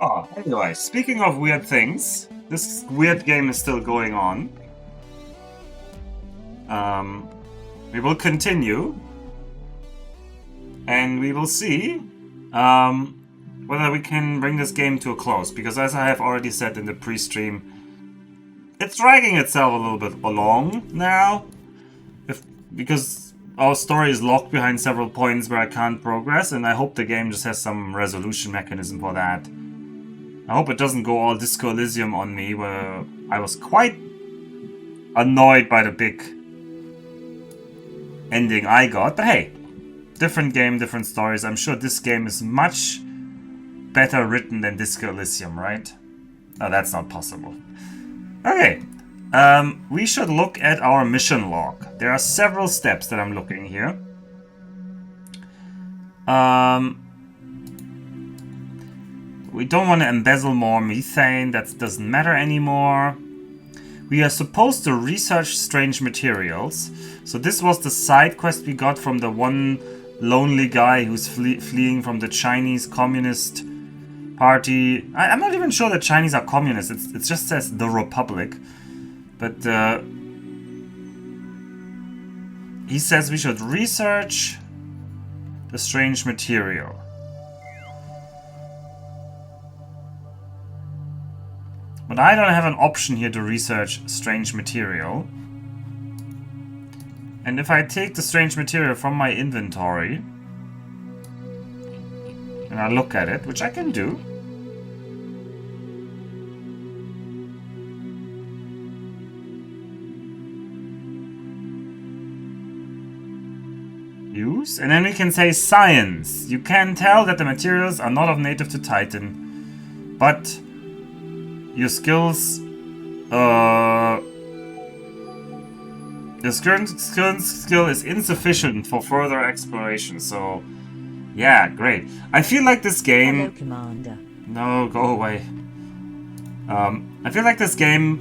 Oh, anyway, speaking of weird things, this weird game is still going on. We will continue, and we will see whether we can bring this game to a close. Because as I have already said in the pre-stream, it's dragging itself a little bit along now, because our story is locked behind several points where I can't progress, and I hope the game just has some resolution mechanism for that. I hope it doesn't go all Disco Elysium on me, where I was quite annoyed by the big ending I got. But hey, different game, different stories. I'm sure this game is much better written than Disco Elysium, right? No, that's not possible. Okay, we should look at our mission log. There are several steps that I'm looking here. We don't want to embezzle more methane, that doesn't matter anymore. We are supposed to research strange materials. So this was the side quest we got from the one lonely guy who's fleeing from the Chinese Communist Party. I'm not even sure that Chinese are communists, it just says the Republic. But he says we should research the strange material. But I don't have an option here to research strange material. And if I take the strange material from my inventory and I look at it, which I can do. Use, and then we can say science. You can tell that the materials are not of native to Titan, but your skills, your current skill is insufficient for further exploration. So, yeah, great. I feel like this game. Hello, Commander. No, go away. I feel like this game.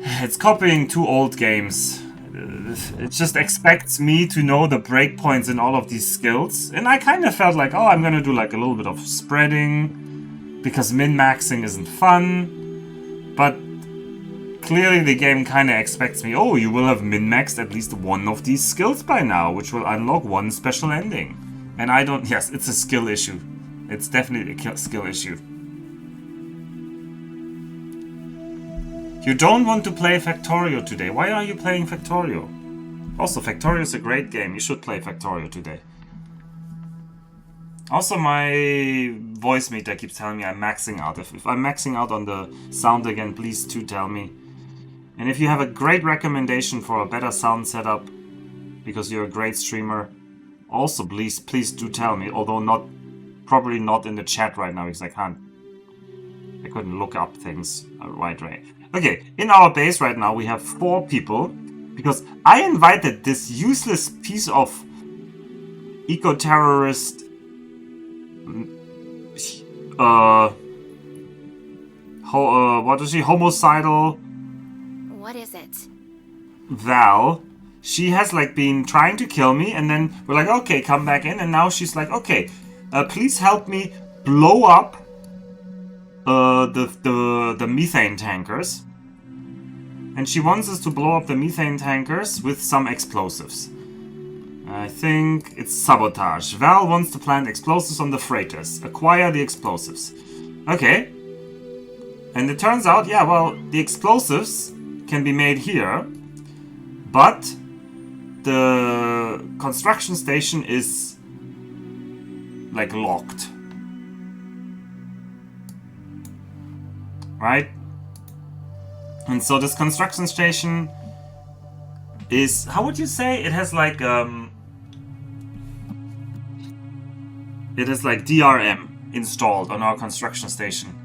It's copying two old games. It just expects me to know the breakpoints in all of these skills, and I kind of felt like, oh, I'm gonna do like a little bit of spreading. Because min-maxing isn't fun, but clearly the game kind of expects me, oh, you will have min-maxed at least one of these skills by now, which will unlock one special ending. And I don't, yes, it's a skill issue. It's definitely a skill issue. You don't want to play Factorio today. Why are you playing Factorio? Also, Factorio is a great game. You should play Factorio today. Also, my voice meter keeps telling me I'm maxing out. If I'm maxing out on the sound again, please do tell me. And if you have a great recommendation for a better sound setup, because you're a great streamer, also please do tell me. Although probably not in the chat right now, because I couldn't look up things right away. Okay, in our base right now we have 4 people, because I invited this useless piece of eco-terrorist what is she? Homicidal. What is it? Val. She has like been trying to kill me, and then we're like, okay, come back in, and now she's like, okay, please help me blow up the methane tankers. And she wants us to blow up the methane tankers with some explosives. I think it's sabotage. Val wants to plant explosives on the freighters. Acquire the explosives. Okay. And it turns out, yeah, well, the explosives can be made here, but the construction station is like locked. Right? And so this construction station is, how would you say? It has like it is like DRM installed on our construction station.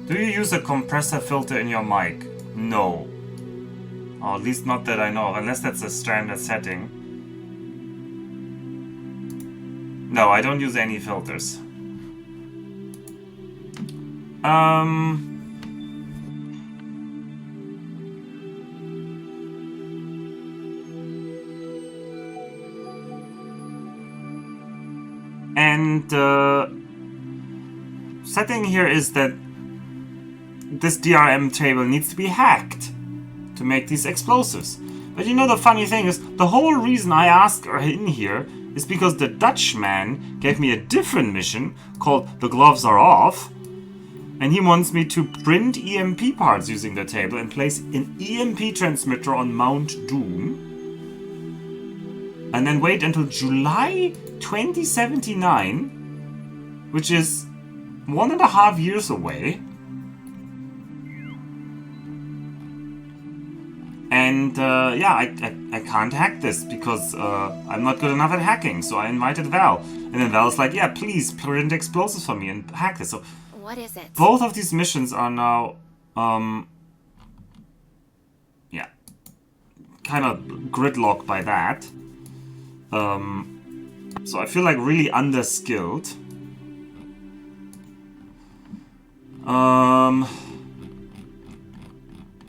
Do you use a compressor filter in your mic? No. Or at least not that I know of, unless that's a standard setting. No, I don't use any filters. And the setting here is that this DRM table needs to be hacked to make these explosives. But you know, the funny thing is, the whole reason I asked her in here is because the Dutchman gave me a different mission called The Gloves Are Off, and he wants me to print EMP parts using the table and place an EMP transmitter on Mount Doom, and then wait until July 2079, which is 1.5 years away. And yeah, I can't hack this because I'm not good enough at hacking. So I invited Val. And then Val's like, yeah, please print explosives for me and hack this. So What is it? both of these missions are now, yeah, kind of gridlocked by that. So I feel like really underskilled.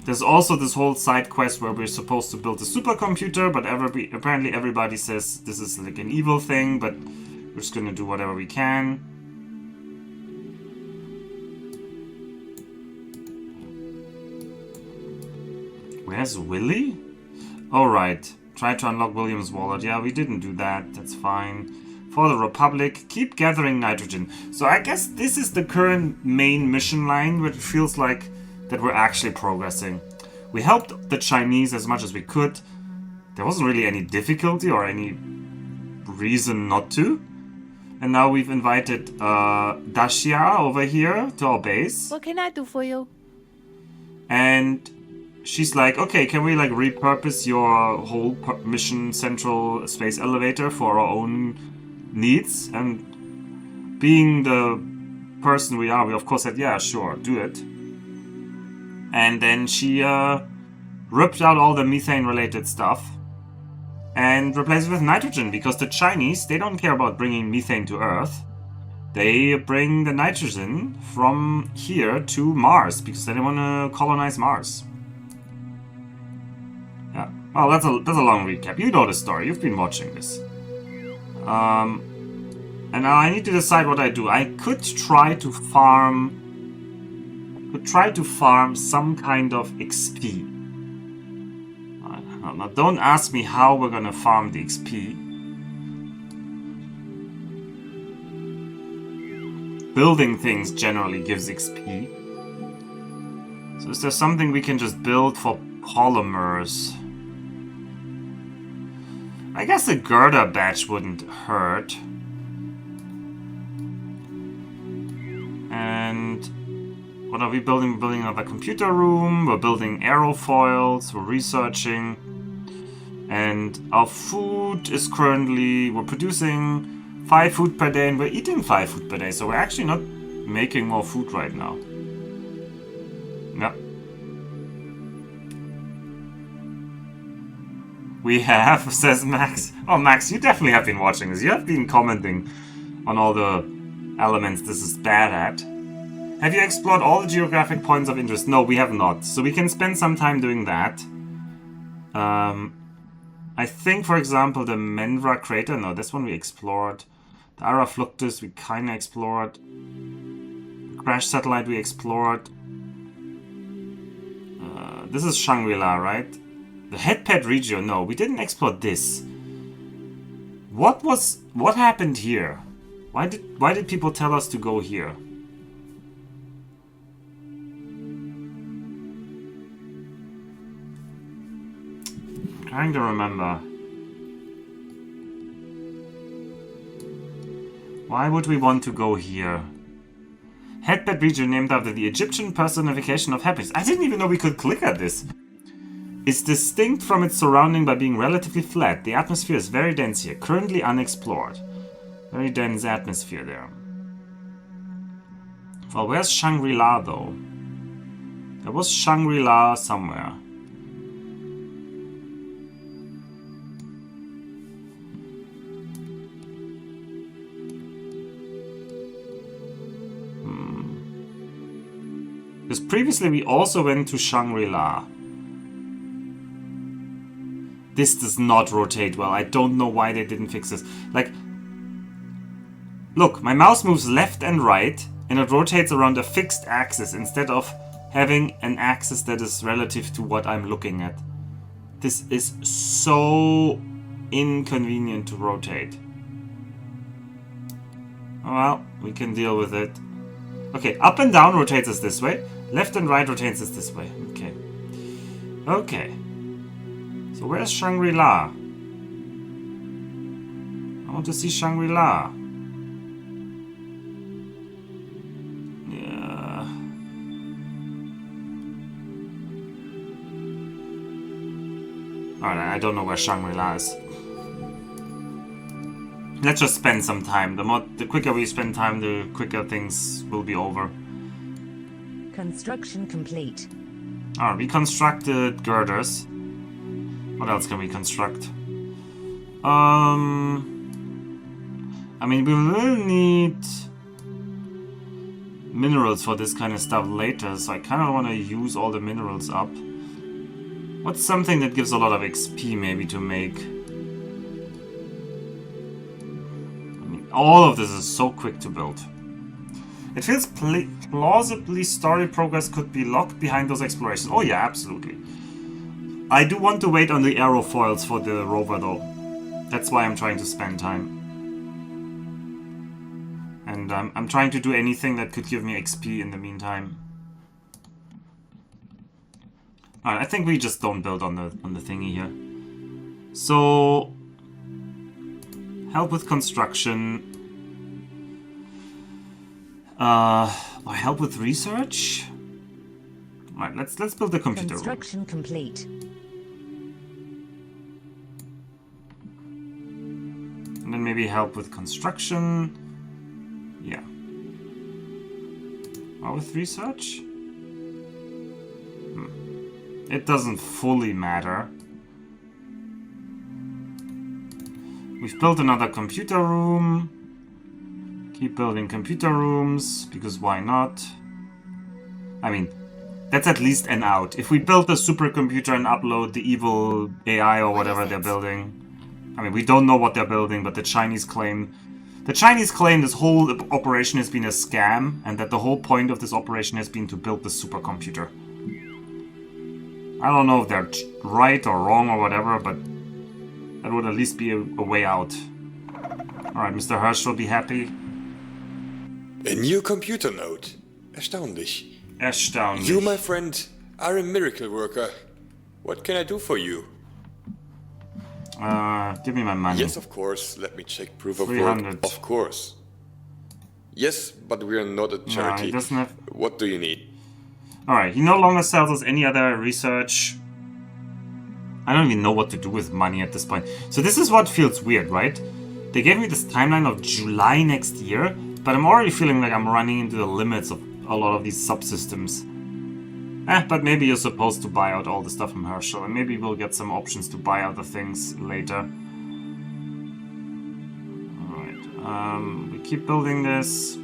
There's also this whole side quest where we're supposed to build a supercomputer, but apparently everybody says this is like an evil thing, but we're just gonna do whatever we can. Where's Willy? Alright. Try to unlock William's wallet. Yeah, we didn't do that. That's fine. For the Republic, keep gathering nitrogen. So I guess this is the current main mission line, which feels like that we're actually progressing. We helped the Chinese as much as we could. There wasn't really any difficulty or any reason not to. And now we've invited Dacia over here to our base. What can I do for you? And she's like, okay, can we like repurpose your whole mission central space elevator for our own needs? And being the person we are, we of course said, yeah, sure, do it. And then she ripped out all the methane related stuff and replaced it with nitrogen, because the Chinese, they don't care about bringing methane to Earth. They bring the nitrogen from here to Mars because they want to colonize Mars. Yeah. Well, that's a long recap. You know the story. You've been watching this. And now I need to decide what I do. I could try to farm some kind of XP. Now, don't ask me how we're gonna farm the XP. Building things generally gives XP. So is there something we can just build for polymers? I guess a girder batch wouldn't hurt. And what are we building? We're building another computer room. We're building aerofoils. We're researching. And our food is currently... We're producing 5 food per day and we're eating 5 food per day. So we're actually not making more food right now. Yeah. We have, says Max. Oh, Max, you definitely have been watching this. You have been commenting on all the elements this is bad at. Have you explored all the geographic points of interest? No, we have not. So we can spend some time doing that. I think, for example, the Menvra crater. No, this one we explored. The Ara Fluctus we kind of explored. The Crash Satellite we explored. This is Shangri-La, right? The Headpad Regio. No, we didn't explore this. What happened here? Why did people tell us to go here? Trying to remember. Why would we want to go here? Headbed region named after the Egyptian personification of happiness. I didn't even know we could click at this. It's distinct from its surrounding by being relatively flat. The atmosphere is very dense here, currently unexplored. Very dense atmosphere there. Well, where's Shangri-La though? There was Shangri-La somewhere. Because previously we also went to Shangri-La. This does not rotate well. I don't know why they didn't fix this. Like, Look, my mouse moves left and right, and it rotates around a fixed axis instead of having an axis that is relative to what I'm looking at. This is so inconvenient to rotate. Well, we can deal with it. Okay, up and down rotates us this way. Left and right rotates us this way. Okay. Okay. So where's Shangri-La? I want to see Shangri-La. Yeah. Alright, I don't know where Shangri-La is. Let's just spend some time. The quicker we spend time, the quicker things will be over. Construction complete. Alright, we constructed girders. What else can we construct? I mean, we will need minerals for this kind of stuff later, so I kind of want to use all the minerals up. What's something that gives a lot of XP maybe to make? I mean, all of this is so quick to build. It feels plausibly story progress could be locked behind those explorations. Oh yeah, absolutely. I do want to wait on the aerofoils for the rover though. That's why I'm trying to spend time. And I'm trying to do anything that could give me XP in the meantime. Alright, I think we just don't build on the thingy here. So help with construction. Or help with research? Alright, let's build the computer room. Construction complete. And then maybe help with construction. Yeah. Or with research? It doesn't fully matter. We've built another computer room. Keep building computer rooms, because why not? I mean, that's at least an out. If we build a supercomputer and upload the evil AI or whatever they're building. I mean, we don't know what they're building, but the Chinese claim this whole operation has been a scam, and that the whole point of this operation has been to build the supercomputer. I don't know if they're right or wrong or whatever, but that would at least be a way out. Alright, Mr. Hirsch will be happy. A new computer node. Erstaunlich. Erstaunlich. You, my friend, are a miracle worker. What can I do for you? Give me my money. Yes, of course. Let me check proof of 300. work. Of course. Yes, but we are not a charity. he doesn't have... What do you need? Alright, he no longer sells us any other research. I don't even know what to do with money at this point. So this is what feels weird, right? They gave me this timeline of July next year, but I'm already feeling like I'm running into the limits of a lot of these subsystems. But maybe you're supposed to buy out all the stuff from Herschel, and maybe we'll get some options to buy other things later. Alright, we keep building this.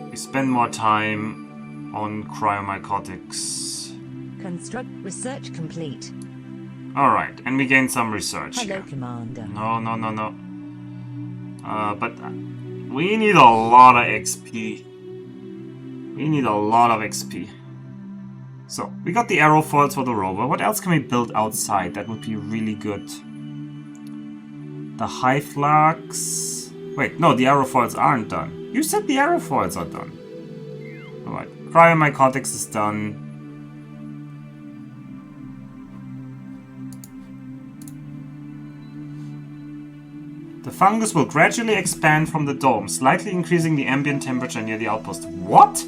We spend more time on cryomycotics. Construct research complete. Alright, and we gain some research Hello, here. Commander. No. But we need a lot of XP. We need a lot of XP. So, we got the aerofoils for the rover. What else can we build outside? That would be really good. The high flux... Wait, no, the aerofoils aren't done. You said the aerofoils are done. Alright, cryomycotics is done. The fungus will gradually expand from the dome, slightly increasing the ambient temperature near the outpost. What?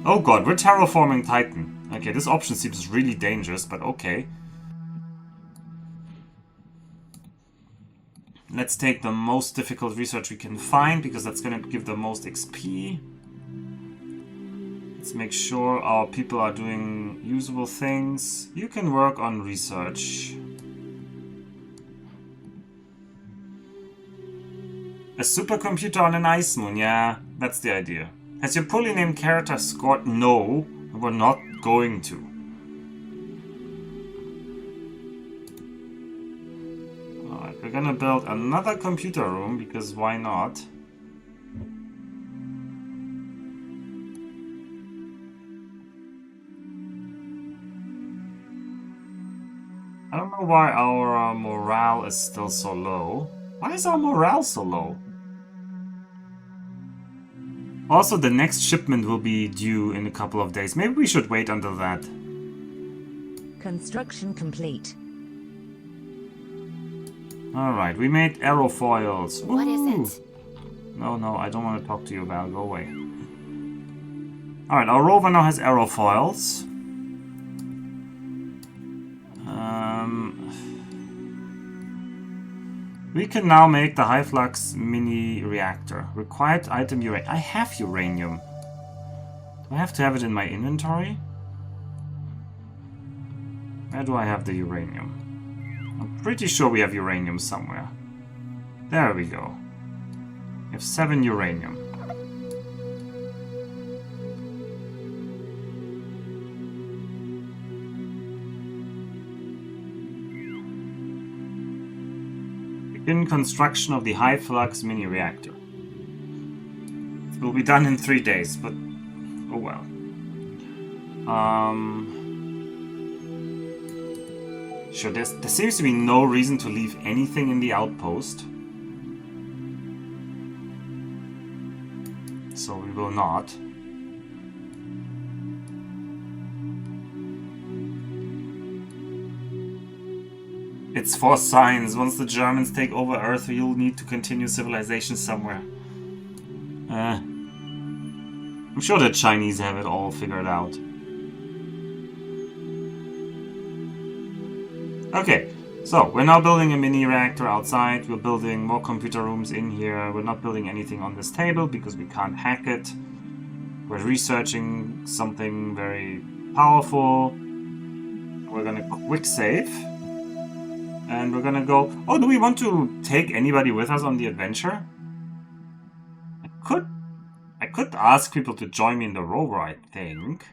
Oh god, we're terraforming Titan. Okay, this option seems really dangerous, but okay. Let's take the most difficult research we can find, because that's going to give the most XP. Let's make sure our people are doing usable things. You can work on research. A supercomputer on an ice moon, yeah, that's the idea. Has your poorly named character scored? No, we're not going to. Alright, we're gonna build another computer room, because why not? I don't know why our morale is still so low. Why is our morale so low? Also, the next shipment will be due in a couple of days. Maybe we should wait until that. Construction complete. Alright, we made aerofoils. What is Ooh. it? No, I don't want to talk to you, Val. Go away. Alright, our rover now has aerofoils. We can now make the high flux mini reactor. Required item uranium. I have uranium. Do I have to have it in my inventory? Where do I have the uranium? I'm pretty sure we have uranium somewhere. There we go. We have 7 uranium. Begin construction of the high flux mini reactor. It will be done in 3 days, but oh well. Sure, there seems to be no reason to leave anything in the outpost. So we will not. It's for science. Once the Germans take over Earth, you'll need to continue civilization somewhere. I'm sure the Chinese have it all figured out. Okay, so we're now building a mini reactor outside. We're building more computer rooms in here. We're not building anything on this table because we can't hack it. We're researching something very powerful. We're gonna quick save. And we're gonna go... Oh, do we want to take anybody with us on the adventure? I could ask people to join me in the rover, I think.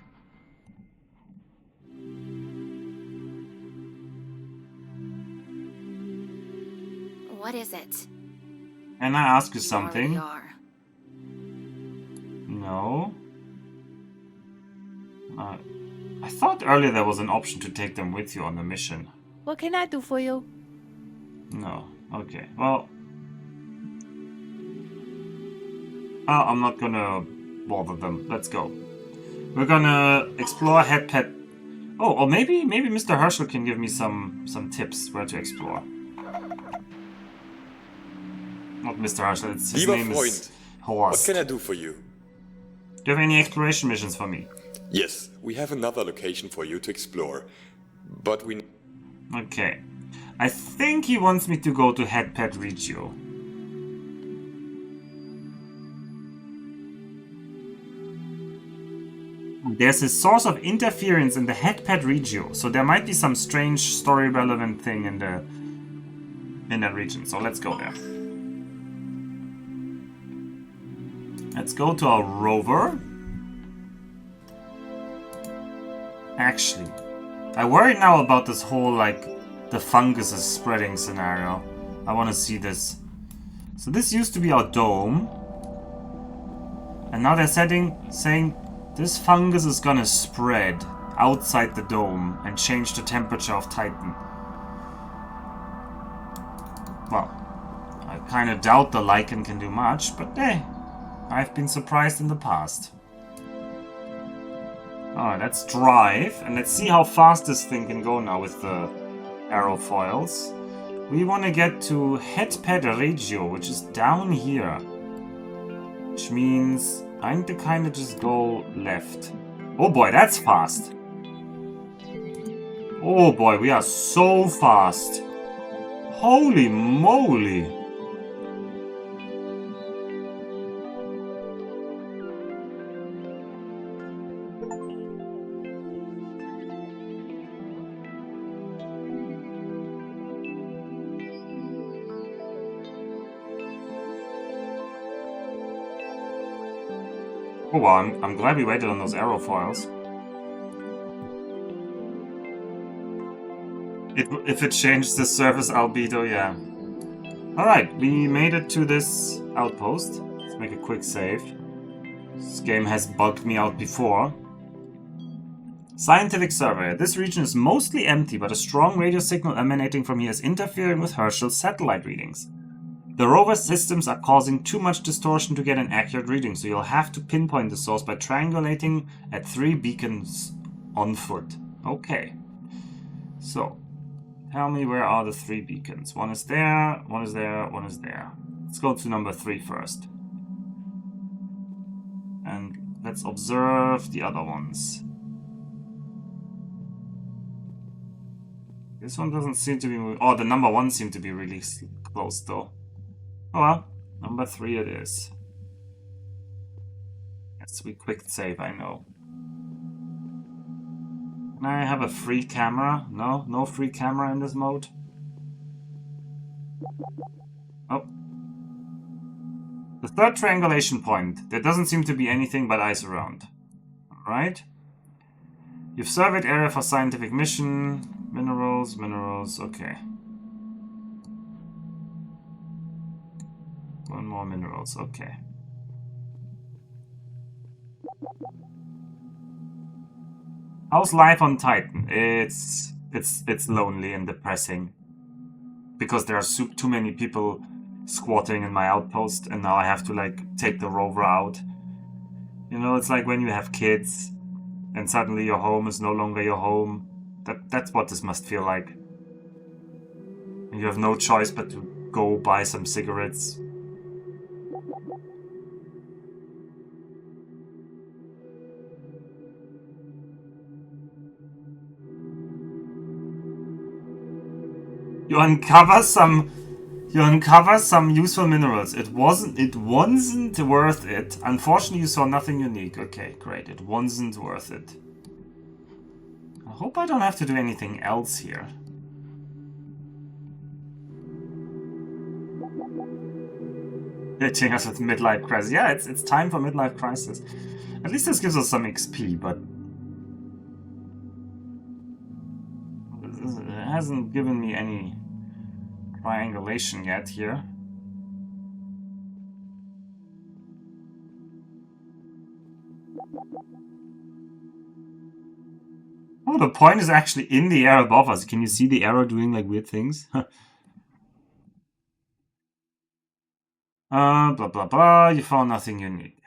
What is it? Can I ask you something? There we are. No. I thought earlier there was an option to take them with you on the mission. What can I do for you? No. Okay. Well... I'm not gonna bother them. Let's go. We're gonna explore Headpad. Oh, or maybe Mr. Herschel can give me some tips where to explore. Not Mr. Herschel, his Lieber name Freund, is what Horst. can I do for you? Do you have any exploration missions for me? Yes, we have another location for you to explore. But we... Okay. I think he wants me to go to Headpad Regio. There's a source of interference in the Headpad Regio, so there might be some strange story-relevant thing in that region. So let's go there. Let's go to our rover. Actually, I worry now about this whole, like, the fungus is spreading scenario. I want to see this. So this used to be our dome. And now they're saying this fungus is gonna spread outside the dome and change the temperature of Titan. Well, I kind of doubt the lichen can do much, but hey, I've been surprised in the past. Alright, let's drive, and let's see how fast this thing can go now with the aerofoils. We want to get to Headpad Regio, which is down here. Which means I need to kind of just go left. Oh boy, that's fast. Oh boy, we are so fast. Holy moly. Oh well, I'm glad we waited on those aerofoils. If it changed the surface albedo, yeah. Alright, we made it to this outpost. Let's make a quick save. This game has bugged me out before. Scientific survey. This region is mostly empty, but a strong radio signal emanating from here is interfering with Herschel's satellite readings. The rover systems are causing too much distortion to get an accurate reading, so you'll have to pinpoint the source by triangulating at 3 beacons on foot. Okay. So, tell me where are the 3 beacons. One is there, one is there, one is there. Let's go to number 3 first. And let's observe the other ones. This one doesn't seem to be moving. Oh, the number 1 seemed to be really close though. Oh well, number 3 it is. Yes, we quick save, I know. Can I have a free camera? No? No free camera in this mode? Oh. The third triangulation point. There doesn't seem to be anything but ice around. Alright. You've surveyed area for scientific mission. Minerals, minerals, okay. One more minerals, okay. How's life on Titan? It's lonely and depressing. Because there are too many people squatting in my outpost, and now I have to like take the rover out. You know, it's like when you have kids and suddenly your home is no longer your home. That's what this must feel like. And you have no choice but to go buy some cigarettes. You uncover some useful minerals. It wasn't worth it. Unfortunately, you saw nothing unique. Okay, great. It wasn't worth it. I hope I don't have to do anything else here. Hitting us with midlife crisis. Yeah, it's time for midlife crisis. At least this gives us some XP, but it hasn't given me any triangulation yet here. Oh, the point is actually in the air above us. Can you see the arrow doing like weird things? Blah blah blah, you found nothing unique.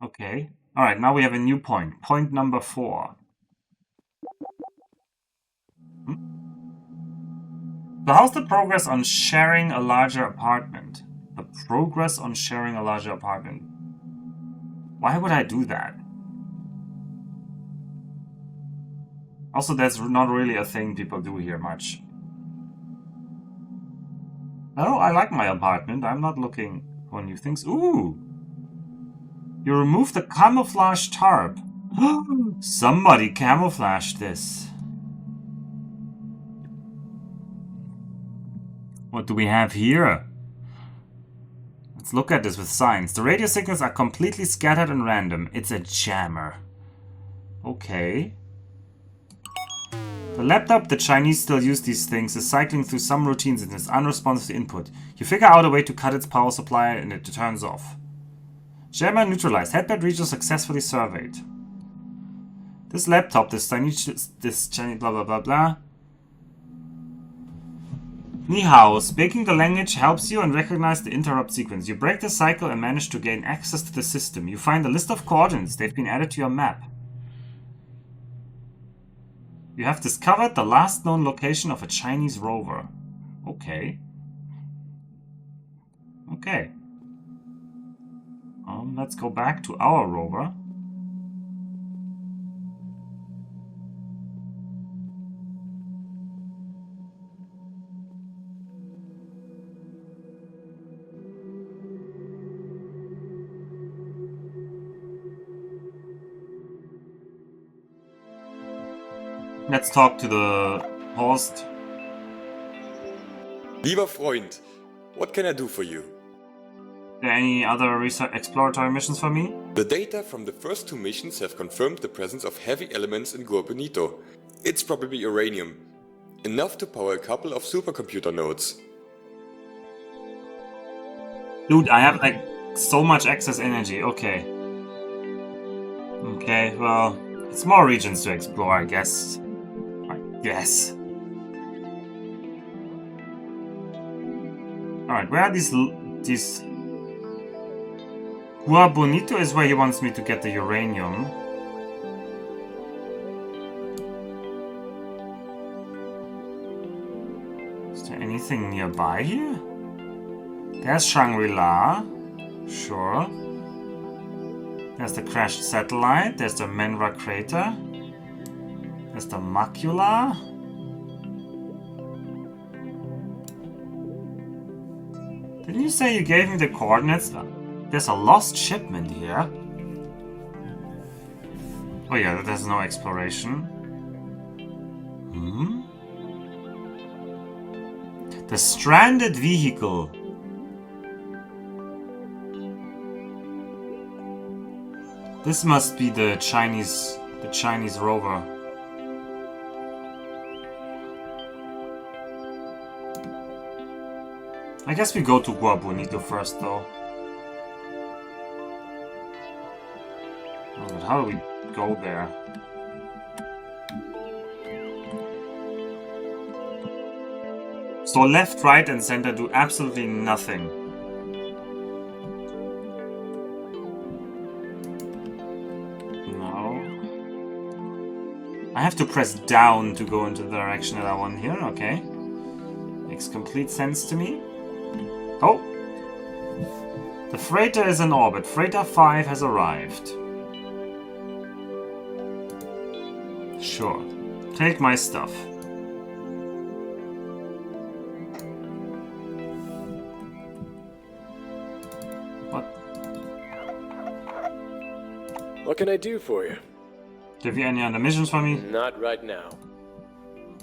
Okay. Alright, now we have a new point. Point number 4. So how's the progress on sharing a larger apartment? The progress on sharing a larger apartment. Why would I do that? Also, that's not really a thing people do here much. Oh, I like my apartment. I'm not looking for new things. Ooh! You removed the camouflage tarp. Somebody camouflaged this. What do we have here? Let's look at this with science. The radio signals are completely scattered and random. It's a jammer. Okay. The laptop, the Chinese still use these things, is cycling through some routines and is unresponsive to input. You figure out a way to cut its power supply and it turns off. Jammer neutralized. Headband region successfully surveyed. This laptop, this Chinese blah blah blah blah. Ni hao. Speaking the language helps you and recognize the interrupt sequence. You break the cycle and manage to gain access to the system. You find a list of coordinates. They've been added to your map. You have discovered the last known location of a Chinese rover. Okay. Okay. Let's go back to our rover. Let's talk to the host. Lieber Freund, what can I do for you? Are there any other exploratory missions for me? The data from the first 2 missions have confirmed the presence of heavy elements in Bonito. It's probably uranium. Enough to power a couple of supercomputer nodes. Dude, I have like so much excess energy. Okay. Okay, well, it's more regions to explore, I guess. Yes. Alright, where are these... Gua Bonito is where he wants me to get the uranium. Is there anything nearby here? There's Shangri-La. Sure. There's the crashed satellite. There's the Menra crater. There's the macula. Didn't you say you gave me the coordinates? There's a lost shipment here. Oh yeah, there's no exploration. Hmm? The stranded vehicle. This must be the Chinese rover. I guess we go to Gua Bonito first, though. Oh, but how do we go there? So left, right, and center do absolutely nothing. No. I have to press down to go into the direction that I want here, okay. Makes complete sense to me. Oh! The freighter is in orbit. Freighter 5 has arrived. Sure. Take my stuff. What? What can I do for you? Do you have any other missions for me? Not right now.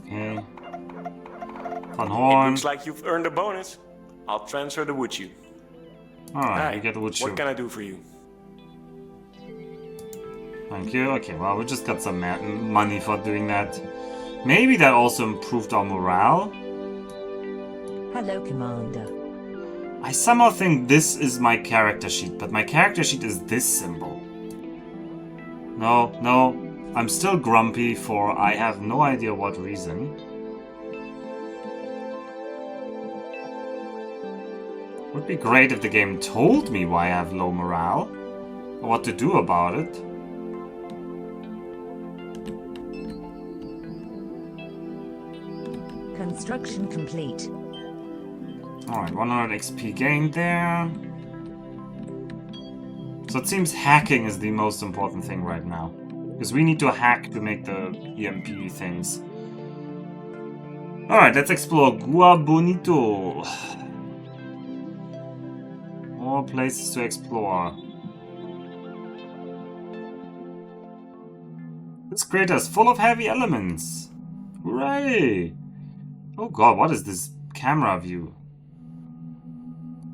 Okay. Von It Horn. looks like you've earned a bonus. I'll transfer the wood shoe. Alright, Hi, you get the wood shoe. what can I do for you? Thank you. Okay, well, we just got some money for doing that. Maybe that also improved our morale. Hello, Commander. I somehow think this is my character sheet, but my character sheet is this symbol. No, no. I'm still grumpy for I have no idea what reason. Would be great if the game told me why I have low morale, or what to do about it. Construction complete. Alright, 100 XP gained there. So it seems hacking is the most important thing right now. Because we need to hack to make the EMP things. Alright, let's explore Gua Bonito. More places to explore. This crater is full of heavy elements. Hooray! Oh god, what is this camera view?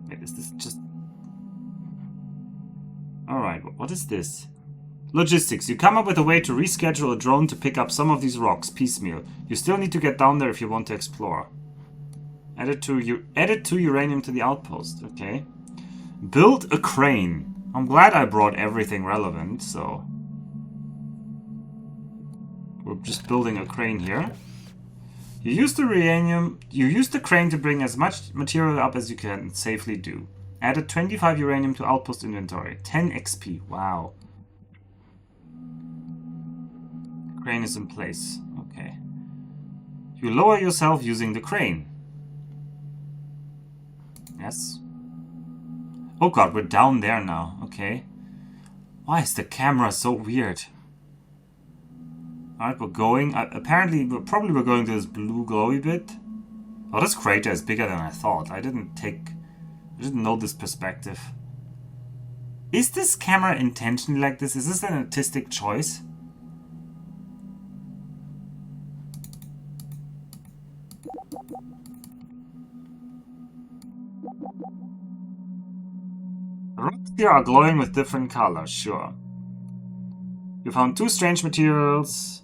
Wait, is this just... Alright, what is this? Logistics. You come up with a way to reschedule a drone to pick up some of these rocks, piecemeal. You still need to get down there if you want to explore. Added to uranium to the outpost. Okay. Build a crane. I'm glad I brought everything relevant, so... We're just building a crane here. You use the crane to bring as much material up as you can safely do. Added 25 uranium to outpost inventory. 10 XP. Wow. The crane is in place. Okay. You lower yourself using the crane. Yes. Oh god, we're down there now. Okay. Why is the camera so weird? Alright, we're going. Apparently, we're going to this blue glowy bit. Oh, this crater is bigger than I thought. I didn't know this perspective. Is this camera intentionally like this? Is this an artistic choice? The rocks here are glowing with different colors, sure. You found 2 strange materials,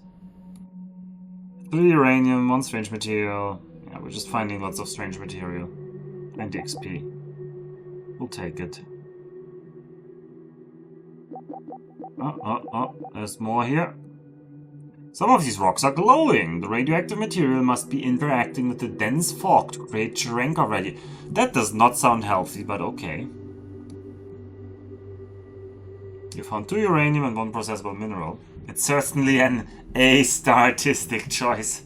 3 uranium, 1 strange material. Yeah, we're just finding lots of strange material. 20 XP. We'll take it. There's more here. Some of these rocks are glowing. The radioactive material must be interacting with the dense fog to create Cherenkov radiation. That does not sound healthy, but okay. You found 2 uranium and 1 processable mineral. It's certainly an A-star artistic choice.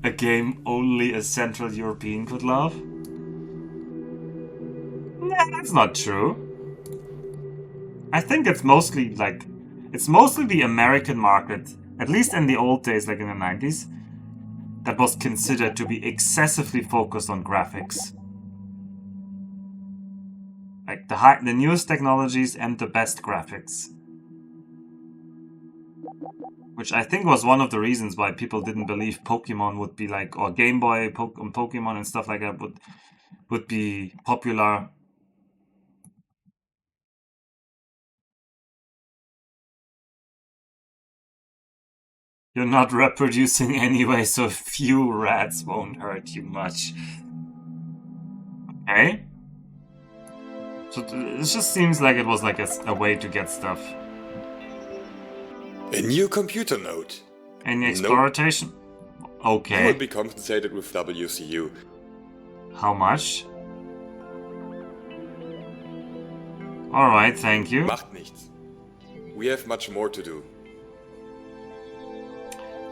A game only a Central European could love? Nah, that's not true. I think it's mostly like... It's mostly the American market, at least in the old days, like in the 90s, that was considered to be excessively focused on graphics. Like the newest technologies and the best graphics. Which I think was one of the reasons why people didn't believe Pokemon would be like, or Game Boy, Pokemon and stuff like that would be popular. You're not reproducing anyway, so a few rats won't hurt you much. Okay. So it just seems like it was like a way to get stuff. A new computer node. Any exploration? Okay. You will be compensated with WCU. How much? Alright, thank you. Macht nichts. We have much more to do.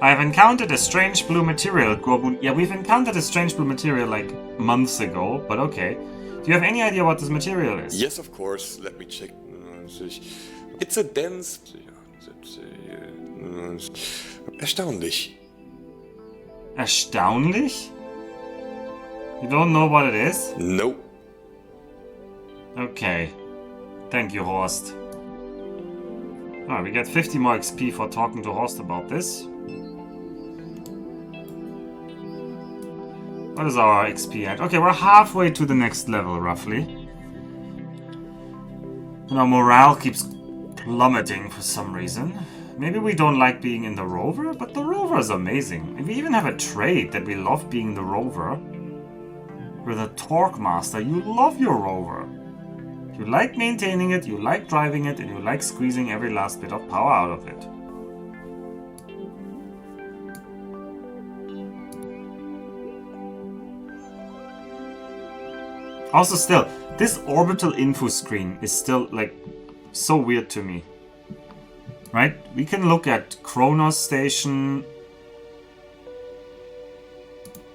I have encountered a strange blue material. Yeah, we've encountered a strange blue material like months ago, but okay. Do you have any idea what this material is? Yes, of course. Let me check. It's a dense... Erstaunlich. Erstaunlich? You don't know what it is? No. Okay. Thank you, Horst. Alright, we get 50 more XP for talking to Horst about this. What is our XP at? Okay, we're halfway to the next level, roughly. And our morale keeps plummeting for some reason. Maybe we don't like being in the rover, but the rover is amazing. And we even have a trait that we love being the rover. We're the Torque Master. You love your rover. You like maintaining it, you like driving it, and you like squeezing every last bit of power out of it. Also still, this orbital info screen is still like so weird to me. Right? We can look at Kronos Station.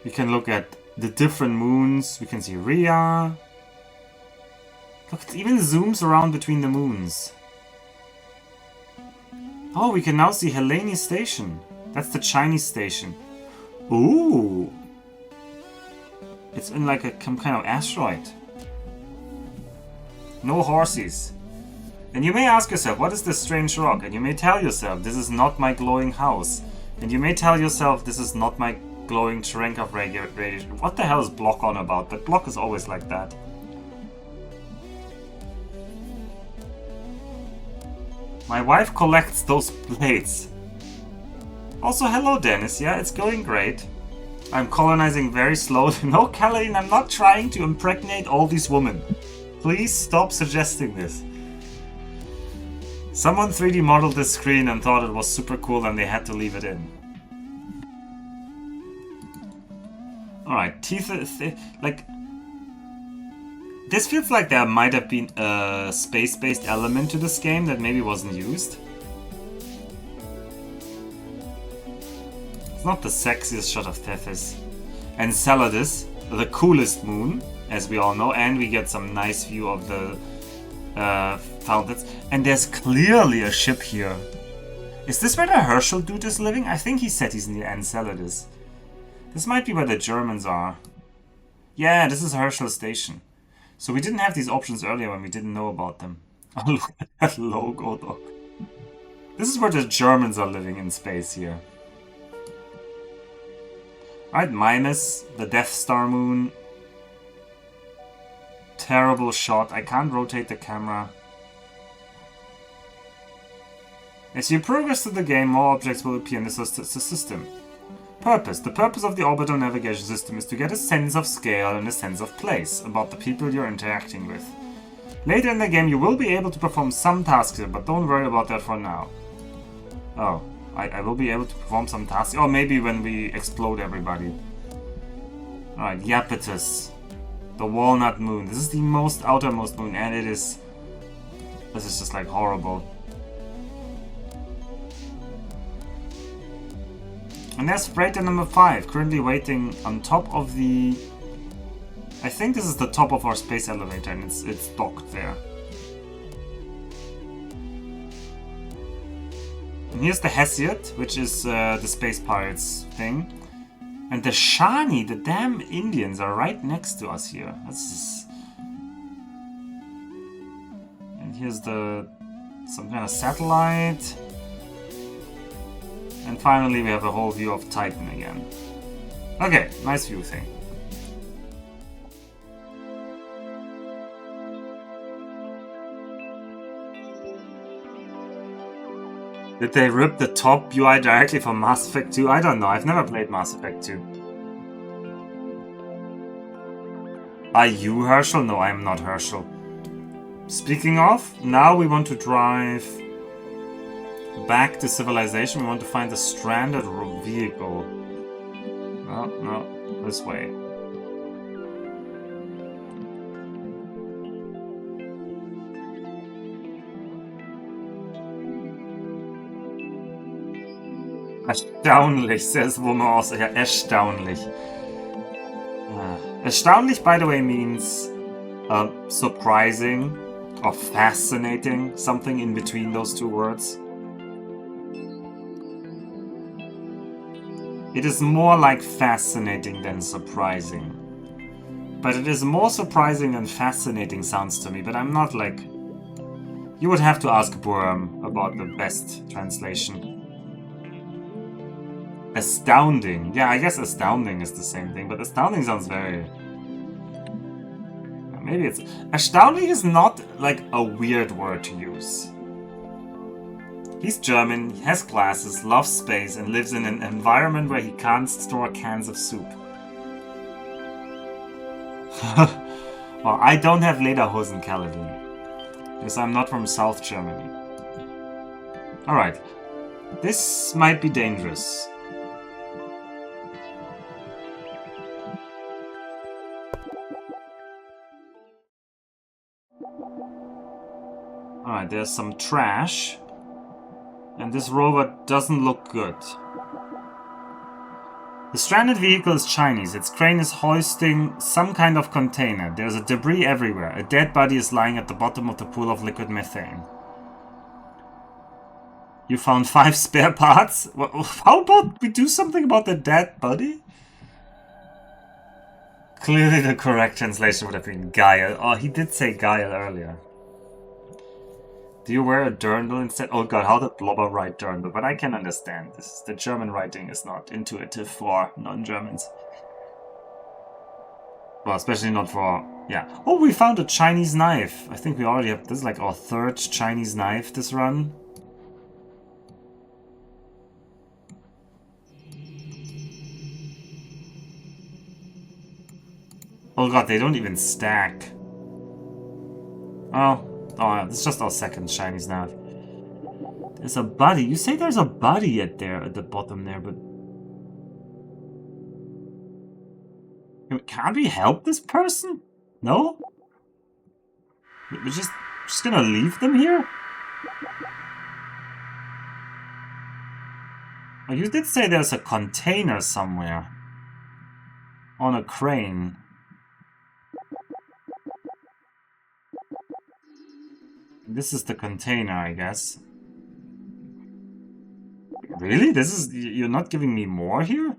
We can look at the different moons. We can see Rhea. Look, it even zooms around between the moons. Oh, we can now see Helene Station. That's the Chinese station. Ooh. It's in like some kind of asteroid. No horses. And you may ask yourself, what is this strange rock? And you may tell yourself, this is not my glowing house. And you may tell yourself, this is not my glowing Cherenkov radiation. What the hell is Block on about? But Block is always like that. My wife collects those plates. Also, hello Dennis, yeah, it's going great. I'm colonizing very slowly. No, Kaladin, I'm not trying to impregnate all these women. Please stop suggesting this. Someone 3D modeled this screen and thought it was super cool and they had to leave it in. Alright, teeth... like... This feels like there might have been a space-based element to this game that maybe wasn't used. It's not the sexiest shot of Tethys. Enceladus, the coolest moon, as we all know, and we get some nice view of the fountains. And there's clearly a ship here. Is this where the Herschel dude is living? I think he said he's near Enceladus. This might be where the Germans are. Yeah, this is Herschel Station. So we didn't have these options earlier when we didn't know about them. Oh, look at that logo though. This is where the Germans are living in space here. Alright, minus the Death Star moon. Terrible shot. I can't rotate the camera. As you progress through the game, more objects will appear in the system. Purpose. The purpose of the orbital navigation system is to get a sense of scale and a sense of place about the people you're interacting with. Later in the game, you will be able to perform some tasks here, but don't worry about that for now. Oh, I will be able to perform some tasks. Or maybe when we explode everybody. Alright, Iapetus. The Walnut Moon. This is the most outermost moon, and it is... This is just like horrible. And there's freighter number 5, currently waiting on top of the... I think this is the top of our space elevator, and it's docked there. And here's the Hesiod, which is the Space Pirates thing. And the Shani, the damn Indians, are right next to us here. That's just... And here's some kind of satellite. And finally we have a whole view of Titan again. Okay, nice view thing. Did they rip the top UI directly from Mass Effect 2? I don't know, I've never played Mass Effect 2. Are you Herschel? No, I am not Herschel. Speaking of, now we want to drive back to civilization. We want to find a stranded vehicle. No, this way. Erstaunlich, says Wumme also. Yeah, erstaunlich. Erstaunlich, by the way, means surprising or fascinating, something in between those two words. It is more like fascinating than surprising. But it is more surprising than fascinating sounds to me, but I'm not like... You would have to ask Worm about the best translation. Astounding. Yeah, I guess astounding is the same thing, but astounding sounds very... Maybe it's... Astounding is not like a weird word to use. He's German, he has glasses, loves space, and lives in an environment where he can't store cans of soup. Well, I don't have Lederhosen, Kaladin, because I'm not from South Germany. Alright. This might be dangerous. Alright, there's some trash. And this rover doesn't look good. The stranded vehicle is Chinese. Its crane is hoisting some kind of container. There's a debris everywhere. A dead body is lying at the bottom of the pool of liquid methane. You found 5 spare parts? How about we do something about the dead body? Clearly the correct translation would have been Guile. Oh, he did say Guile earlier. Do you wear a dirndl instead? Oh god, how did Blobber write dirndl? But I can understand this. The German writing is not intuitive for non-Germans. Well, especially not for... Yeah. Oh, we found a Chinese knife. I think we already have... This is like our 3rd Chinese knife this run. Oh god, they don't even stack. Oh. Oh, it's just our 2nd Chinese knife. There's a body. You say there's a body at the bottom there, but... Can't we help this person? No? We're just gonna leave them here? Oh, you did say there's a container somewhere. On a crane. This is the container, I guess. Really? This is... You're not giving me more here?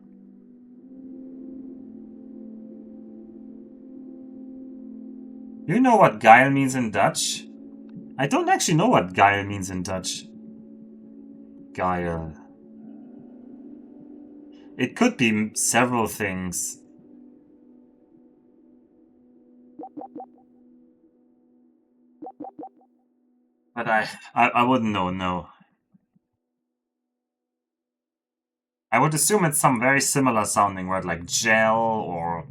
You know what Guile means in Dutch? I don't actually know what Guile means in Dutch. Guile. It could be several things. But I wouldn't know, no. I would assume it's some very similar sounding word like gel or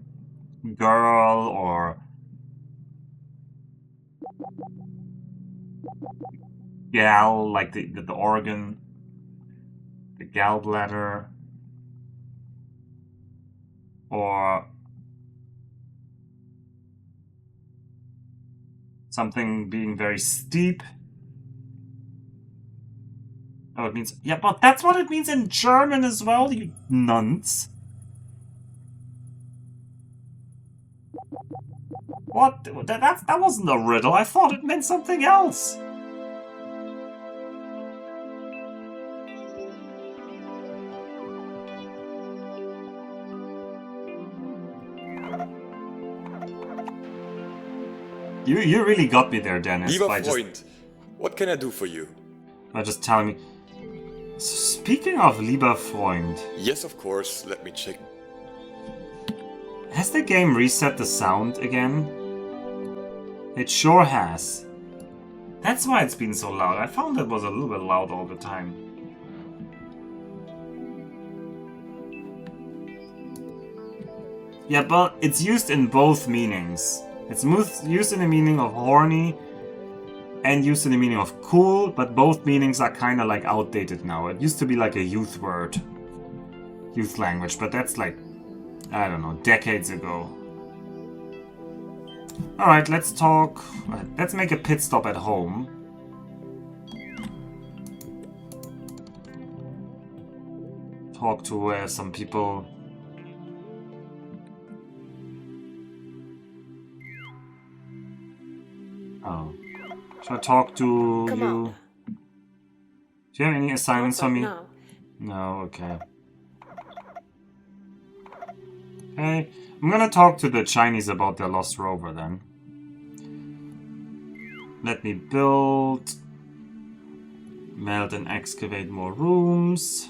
girl or... Gal, like the organ, the gallbladder, or something being very steep. Oh, it means... Yeah, but that's what it means in German as well, you nuns. What? That wasn't a riddle. I thought it meant something else. You really got me there, Dennis. Lieber by Freund, what can I do for you? by just telling me. Speaking of lieber Freund, Yes, of course. Let me check. has the game reset the sound again? It sure has. That's why it's been so loud. I found it was a little bit loud all the time. Yeah, but it's used in both meanings. It's used in the meaning of horny and used in the meaning of cool, but both meanings are kind of like outdated now. It used to be like a youth word, youth language, but that's like, I don't know, decades ago. Alright, let's talk. Let's make a pit stop at home. Talk to some people. Oh. Should I talk to Come you? on. Do you have any assignments for me? No. No, okay. Okay, I'm gonna talk to the Chinese about their lost rover then. Let me build, melt and excavate more rooms.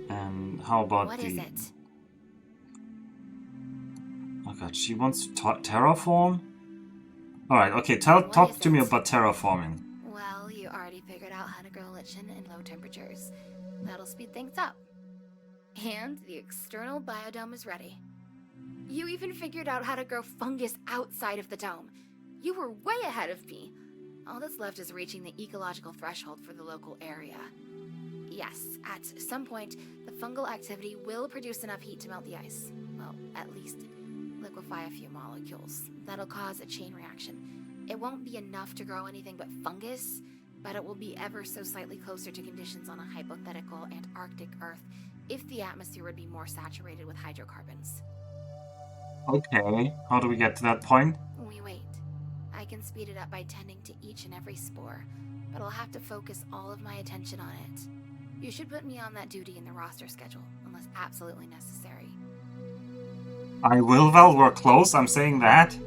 And how about What the... is it? Oh god, she wants to terraform? Alright, okay, talk is to me it? about terraforming. Well, you already figured out how to grow lichen in low temperatures. That'll speed things up. And the external biodome is ready. You even figured out how to grow fungus outside of the dome. You were way ahead of me. All that's left is reaching the ecological threshold for the local area. Yes, at some point, the fungal activity will produce enough heat to melt the ice. Well, at least liquefy a few molecules. That'll cause a chain reaction. It won't be enough to grow anything but fungus, but it will be ever so slightly closer to conditions on a hypothetical Antarctic Earth if the atmosphere would be more saturated with hydrocarbons. Okay, how do we get to that point? We wait. I can speed it up by tending to each and every spore, but I'll have to focus all of my attention on it. You should put me on that duty in the roster schedule, unless absolutely necessary. I will, Val, we're close, I'm saying that.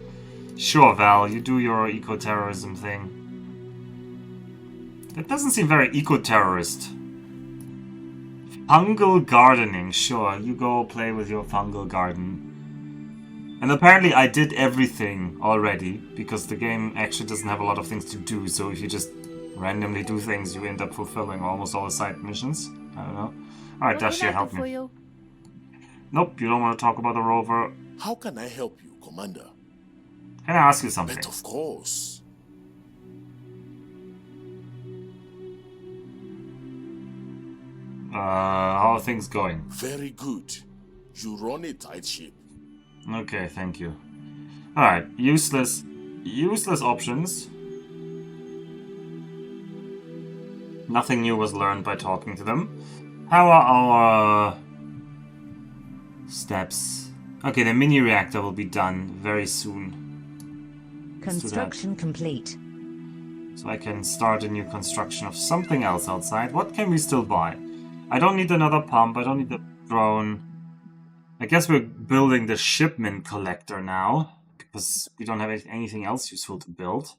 Sure, Val, you do your eco-terrorism thing. That doesn't seem very eco-terrorist. Fungal gardening, sure, you go play with your fungal garden. And apparently I did everything already, because the game actually doesn't have a lot of things to do, so if you just randomly do things, you end up fulfilling almost all the side missions. I don't know. Alright, Dashia, help me. You? Nope, you don't want to talk about the rover. How can I help you, Commander? Can I ask you something? But of course. How are things going? Very good. You run a tight ship. Okay, thank you. Alright, useless options. Nothing new was learned by talking to them. How are our steps? Okay, the mini reactor will be done very soon. Let's do that. Construction complete. So I can start a new construction of something else outside. What can we still buy? I don't need another pump, I don't need the drone. I guess we're building the shipment collector now, because we don't have anything else useful to build.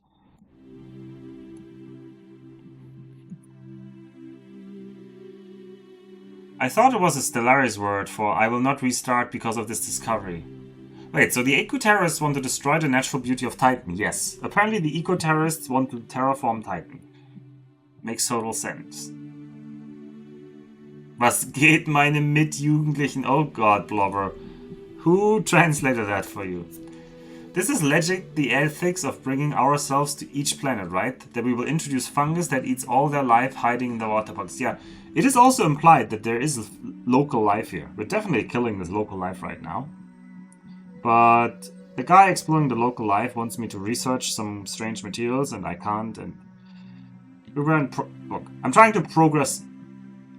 I thought it was a Stellaris word for I will not restart because of this discovery. Wait, so the eco-terrorists want to destroy the natural beauty of Titan. Yes, apparently the eco-terrorists want to terraform Titan. Makes total sense. Was geht meine Mitjugendlichen? Oh god, Blobber. Who translated that for you? This is legit the ethics of bringing ourselves to each planet, right? That we will introduce fungus that eats all their life hiding in the water box. Yeah, it is also implied that there is local life here. We're definitely killing this local life right now. But the guy exploring the local life wants me to research some strange materials, and I can't. And look, I'm trying to progress.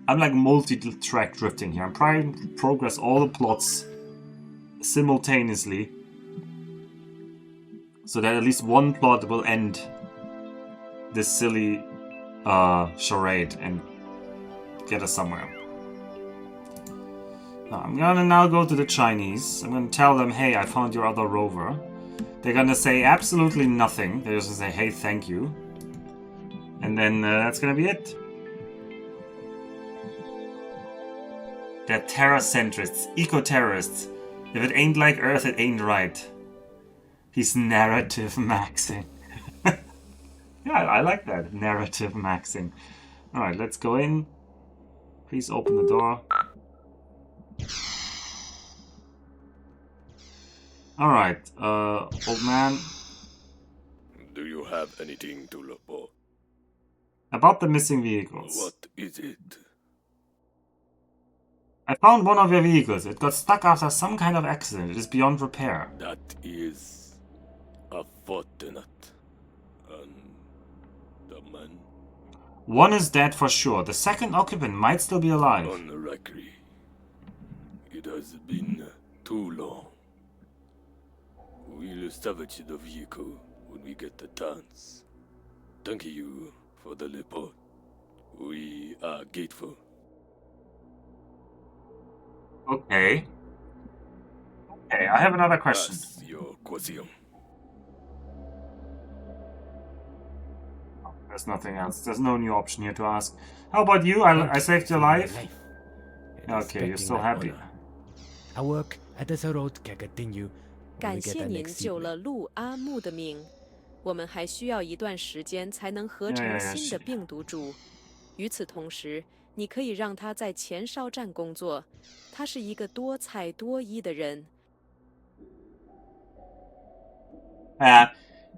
I'm like multi-track drifting here. I'm trying to progress all the plots simultaneously, so that at least one plot will end this silly charade and get us somewhere. I'm gonna now go to the Chinese. I'm gonna tell them, hey, I found your other rover. They're gonna say absolutely nothing. They're just gonna say, hey, thank you. And then that's gonna be it. They're terra-centrists, eco-terrorists. If it ain't like Earth, it ain't right. He's narrative maxing. Yeah, I like that. Narrative maxing. Alright, let's go in. Please open the door. Alright, old man. Do you have anything to report? About the missing vehicles. What is it? I found one of your vehicles. It got stuck after some kind of accident. It is beyond repair. That is unfortunate. And the man One is dead for sure. The second occupant might still be alive. unlikely. It has been too long. We'll salvage the vehicle when we get the chance. Thank you for the report. We are grateful. Okay. Okay, I have another question. That's your question. There's nothing else. There's no new option here to ask. How about you? I saved your life? Okay, you're still happy. Our work at the road can continue. 感谢您救了陆阿木的命，我们还需要一段时间才能合成新的病毒株。与此同时，你可以让他在前哨站工作。他是一个多才多艺的人。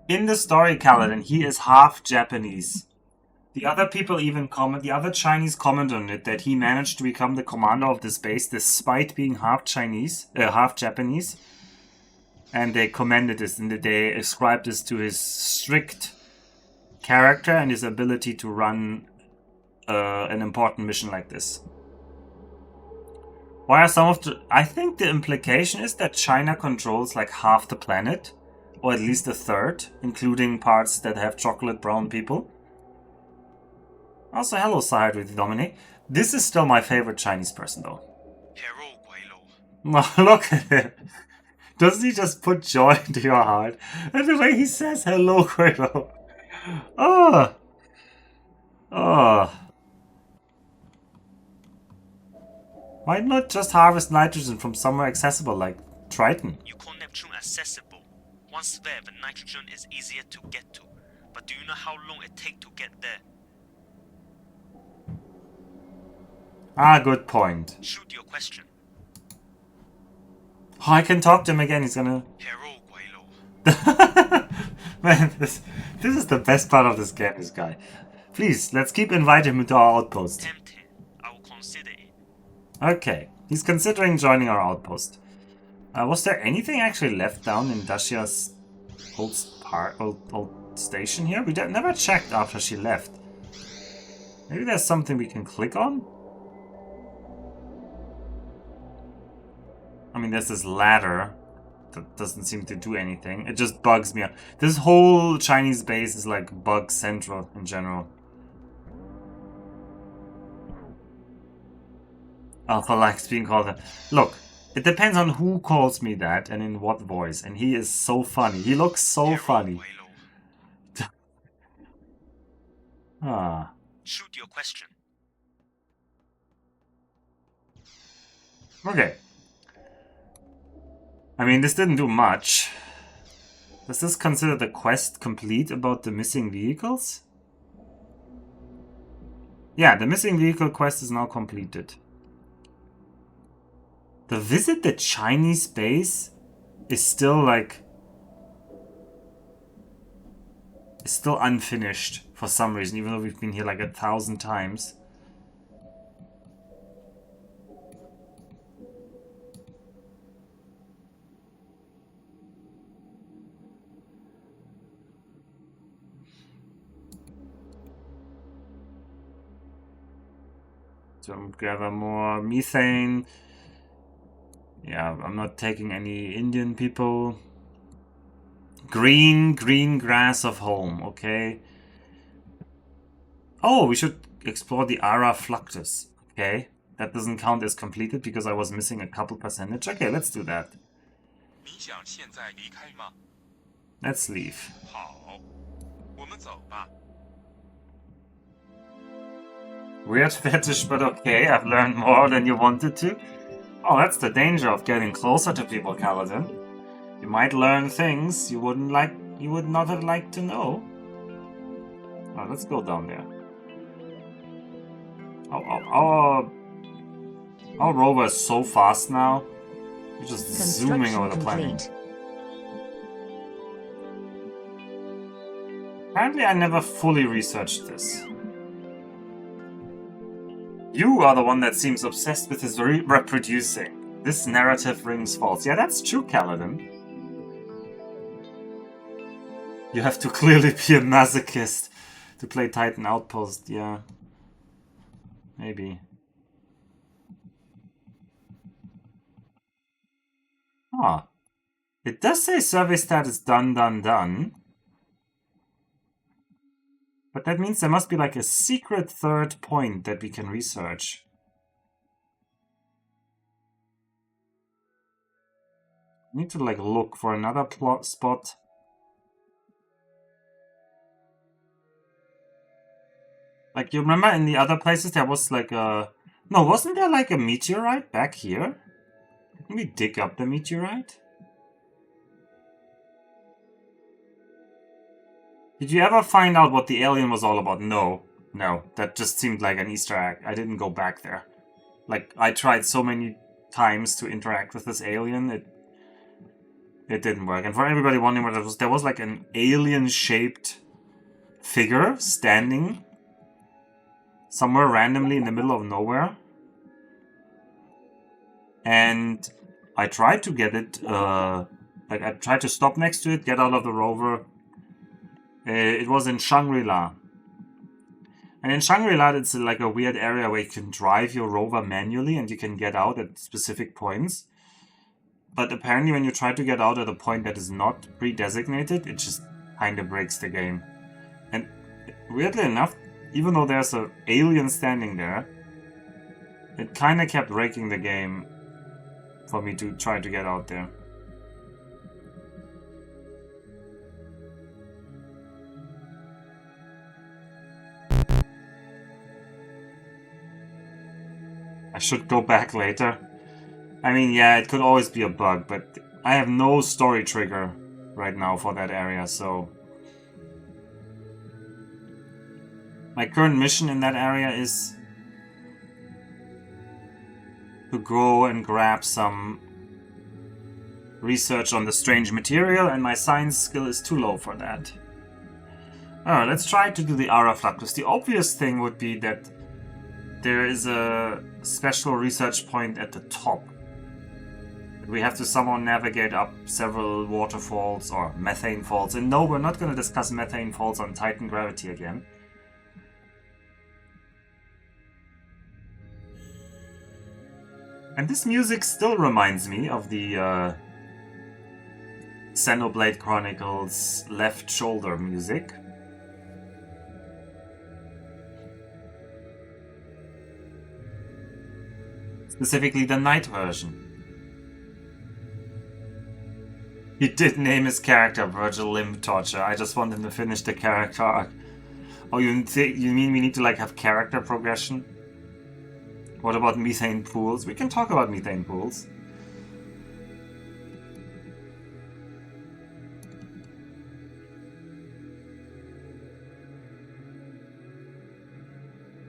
In the story, Kaladin, he is half Japanese. The other people even comment, the other Chinese comment on it that he managed to become the commander of this base despite being half Chinese, half Japanese. And they commended this and they ascribed this to his strict character and his ability to run an important mission like this. Why are some of the... I think the implication is that China controls like half the planet. Or at least a third, including parts that have chocolate brown people. Also, hello, Sahid with Dominic. This is still my favorite Chinese person, though. Look at him. Doesn't he just put joy into your heart? And the way he says hello, Guelo. Oh. Oh. Why not just harvest nitrogen from somewhere accessible like Triton? You call Neptune accessible. Once there, the nitrogen is easier to get to. But do you know how long it takes to get there? Ah, good point. Shoot your question. Oh, I can talk to him again. He's gonna... Man, this is the best part of this game, this guy. Please, let's keep inviting him to our outpost. Tempted. I will consider it. Okay, he's considering joining our outpost. Was there anything actually left down in Dashia's old station here? We never checked after she left. Maybe there's something we can click on? I mean, there's this ladder that doesn't seem to do anything. It just bugs me. This whole Chinese base is like bug central in general. Alpha likes being called that. Look. It depends on who calls me that and in what voice. And he is so funny. He looks so funny. Ah. Shoot your question. Okay. I mean, this didn't do much. Does this consider the quest complete about the missing vehicles? Yeah, the missing vehicle quest is now completed. The visit the Chinese base is still like is still unfinished for some reason, even though we've been here like 1,000 times. So gather more methane. Yeah, I'm not taking any Indian people. Green grass of home, okay. Oh, we should explore the Ara Fluctus. Okay, that doesn't count as completed because I was missing a couple percentage. Okay, let's do that. Let's leave. Weird fetish, but okay, I've learned more than you wanted to. Oh, that's the danger of getting closer to people, Kaladin. You might learn things you would not have liked to know. Oh, let's go down there. Our rover is so fast now. We're just zooming over the planet. Apparently I never fully researched this. You are the one that seems obsessed with his reproducing. This narrative rings false. Yeah, that's true, Kaladin. You have to clearly be a masochist to play Titan Outpost, yeah. Maybe. Ah. It does say survey status done. But that means there must be like a secret third point that we can research. Need to like look for another plot spot. Like, you remember in the other places there was like a... No, wasn't there like a meteorite back here? Can we dig up the meteorite? Did you ever find out what the alien was all about? No. No, that just seemed like an Easter egg. I didn't go back there. Like, I tried so many times to interact with this alien, it didn't work. And for everybody wondering what it was, there was like an alien-shaped figure standing somewhere randomly in the middle of nowhere. And I tried to get it, like I tried to stop next to it, get out of the rover. It was in Shangri-La. And in Shangri-La, it's like a weird area where you can drive your rover manually and you can get out at specific points. But apparently when you try to get out at a point that is not pre-designated, it just kind of breaks the game. And weirdly enough, even though there's an alien standing there, it kind of kept breaking the game for me to try to get out there. I should go back later. I mean, yeah, it could always be a bug, but I have no story trigger right now for that area, so... My current mission in that area is to go and grab some research on the strange material, and my science skill is too low for that. Alright, let's try to do the Ara Fluctus. The obvious thing would be that there is a special research point at the top. We have to somehow navigate up several waterfalls or methane falls. And no, we're not going to discuss methane falls on Titan Gravity again. And this music still reminds me of the Xenoblade Chronicles Left Shoulder music. Specifically the night version. He did name his character Virgil Limb Torture. I just want him to finish the character arc. Oh, you mean we need to like have character progression? What about methane pools? We can talk about methane pools.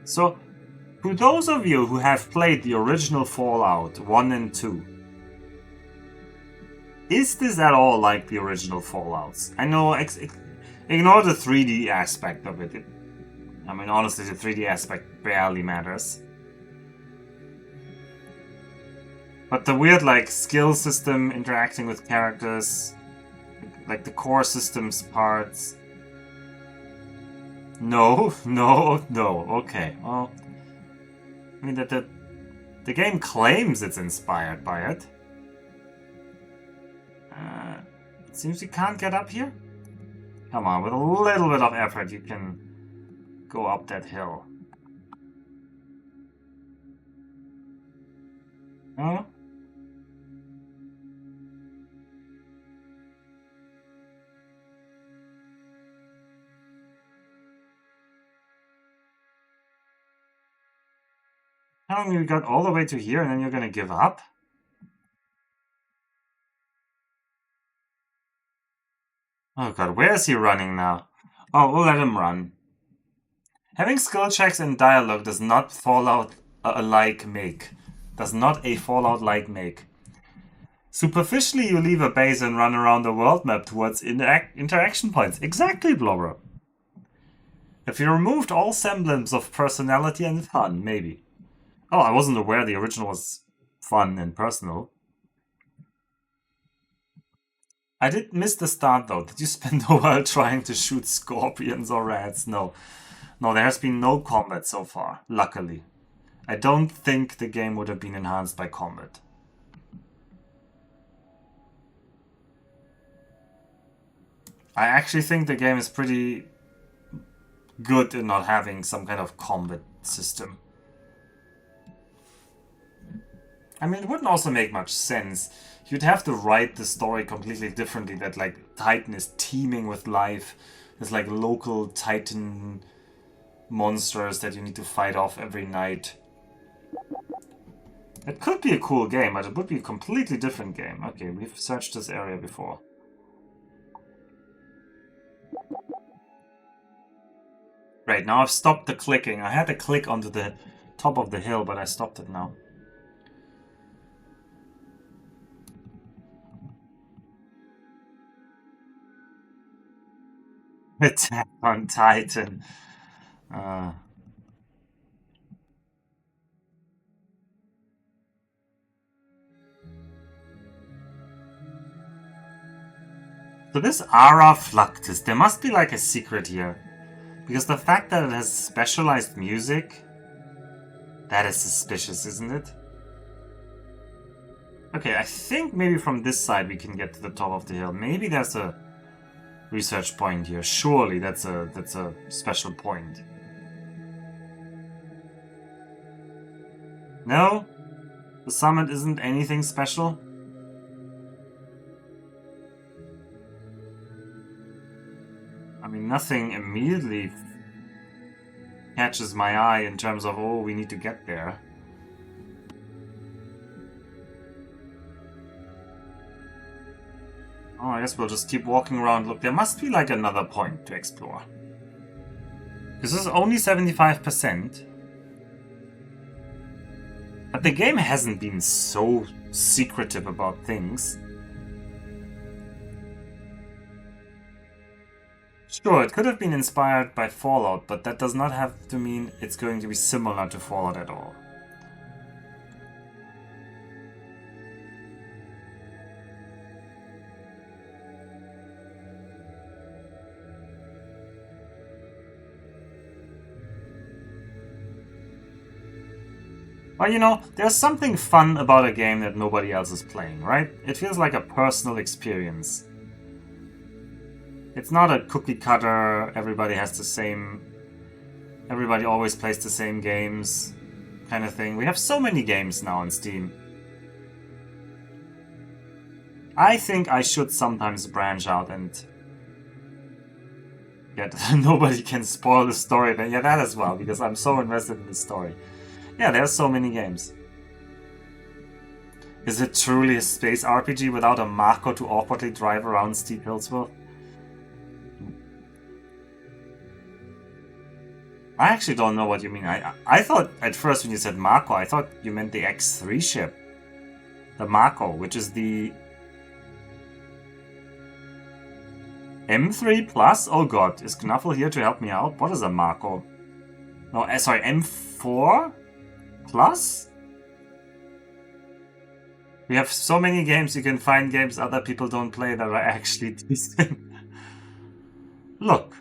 So, to those of you who have played the original Fallout 1 and 2, is this at all like the original Fallouts? I know Ignore the 3D aspect of it. I mean, honestly, the 3D aspect barely matters. But the weird, like, skill system interacting with characters, like the core systems parts. No, no, no. Okay, well, I mean, the game claims it's inspired by it. It seems you can't get up here? Come on, with a little bit of effort you can go up that hill. No? Telling me we got all the way to here and then you're gonna give up? Oh god, where is he running now? Oh, we'll let him run. Having skill checks and dialogue does not Fallout-like make. Does not a Fallout-like make. Superficially, you leave a base and run around the world map towards interaction points. Exactly, Blobber. If you removed all semblance of personality and fun, maybe. Oh, I wasn't aware the original was fun and personal. I did miss the start, though. Did you spend a while trying to shoot scorpions or rats? No. No, there has been no combat so far, luckily. I don't think the game would have been enhanced by combat. I actually think the game is pretty good in not having some kind of combat system. I mean, it wouldn't also make much sense. You'd have to write the story completely differently, that like Titan is teeming with life. There's like local Titan monsters that you need to fight off every night. It could be a cool game, but it would be a completely different game. Okay, we've searched this area before. Right, now I've stopped the clicking. I had to click onto the top of the hill, but I stopped it now. Attack on Titan. So this Ara Fluctus, there must be like a secret here. Because the fact that it has specialized music, that is suspicious, isn't it? Okay, I think maybe from this side we can get to the top of the hill. Maybe there's a research point here. Surely that's a special point. No? The summit isn't anything special? I mean, nothing immediately catches my eye in terms of, oh, we need to get there. Oh, I guess we'll just keep walking around. Look, there must be like another point to explore. This is only 75%. But the game hasn't been so secretive about things. Sure, it could have been inspired by Fallout, but that does not have to mean it's going to be similar to Fallout at all. Well, you know, there's something fun about a game that nobody else is playing, right? It feels like a personal experience. It's not a cookie cutter, everybody always plays the same games kind of thing. We have so many games now on Steam. I think I should sometimes branch out and get nobody can spoil the story. But yeah, that as well, because I'm so invested in the story. Yeah, there's so many games. Is it truly a space RPG without a Mako to awkwardly drive around steep hills with? I actually don't know what you mean. I thought at first when you said Mako, I thought you meant the X3 ship. The Mako, which is the M3 plus? Oh god, is Knuffle here to help me out? What is a Marco? No, sorry, M4 plus? We have so many games, you can find games other people don't play that are actually decent. Look,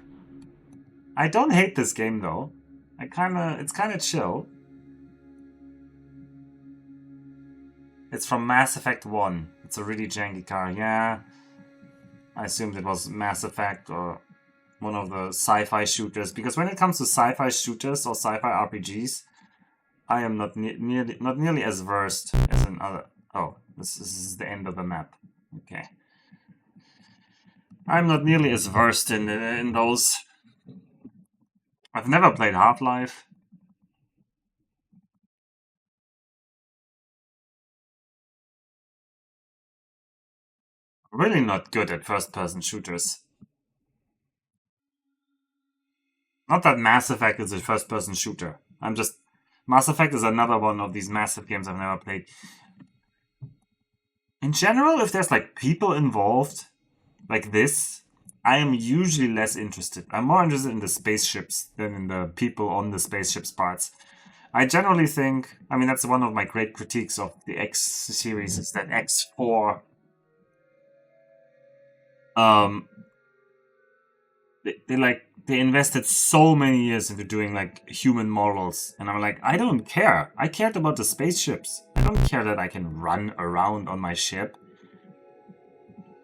I don't hate this game though. It's kinda chill. It's from Mass Effect 1. It's a really janky car, yeah. I assumed it was Mass Effect or one of the sci-fi shooters, because when it comes to sci-fi shooters or sci-fi RPGs, I am not nearly as versed as in other. Oh, this is the end of the map. Okay, I'm not nearly as versed in those. I've never played Half-Life. Really not good at first-person shooters. Not that Mass Effect is a first-person shooter. Mass Effect is another one of these massive games I've never played. In general, if there's like people involved, like this, I am usually less interested. I'm more interested in the spaceships than in the people on the spaceships parts. I generally think, I mean, that's one of my great critiques of the X series, is that X4 they invested so many years into doing like human models, and I'm like, I don't care. I cared about the spaceships. I don't care that I can run around on my ship.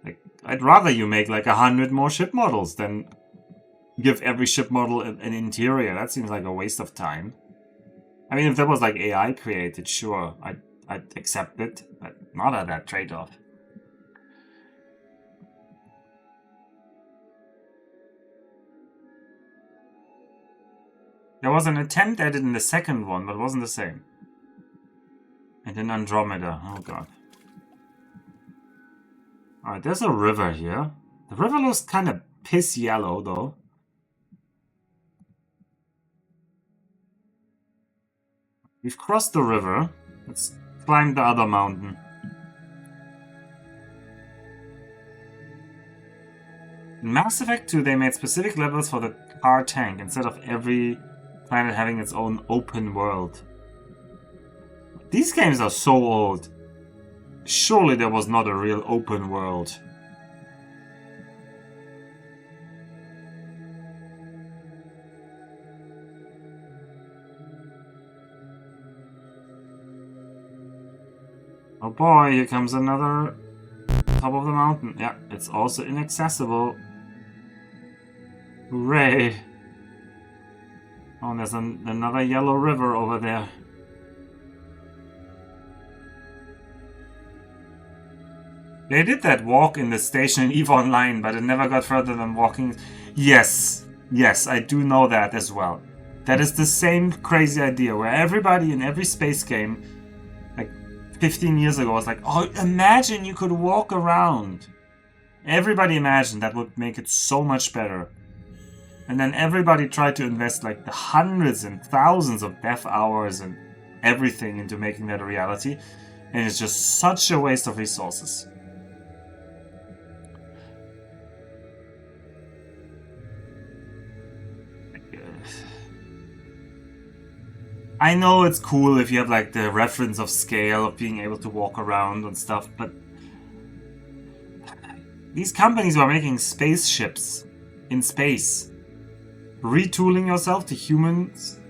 Like, I'd rather you make like 100 more ship models than give every ship model an interior. That seems like a waste of time. I mean, if there was like AI created, sure, I'd accept it, but not at that trade-off. There was an attempt at it in the second one, but it wasn't the same. And in Andromeda, oh god. Alright, there's a river here. The river looks kind of piss yellow, though. We've crossed the river. Let's climb the other mountain. In Mass Effect 2, they made specific levels for the car tank instead of every planet having its own open world. These games are so old. Surely there was not a real open world. Oh boy, here comes another top of the mountain. Yeah, it's also inaccessible. Hooray! Oh, and there's another yellow river over there. They did that walk in the station in EVE Online, but it never got further than walking. Yes, I do know that as well. That is the same crazy idea where everybody in every space game, like 15 years ago, was like, oh, imagine you could walk around. Everybody imagined that would make it so much better. And then everybody tried to invest like the hundreds and thousands of dev hours and everything into making that a reality. And it's just such a waste of resources. I know it's cool if you have like the reference of scale of being able to walk around and stuff, but these companies are making spaceships in space. Retooling yourself to humans,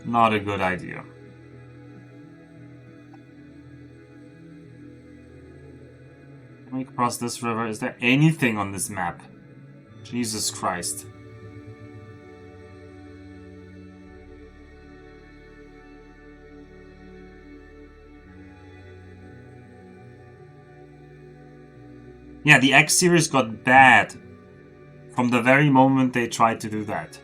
not a good idea. Can we cross this river? Is there anything on this map? Jesus Christ. Yeah, the X series got bad from the very moment they tried to do that.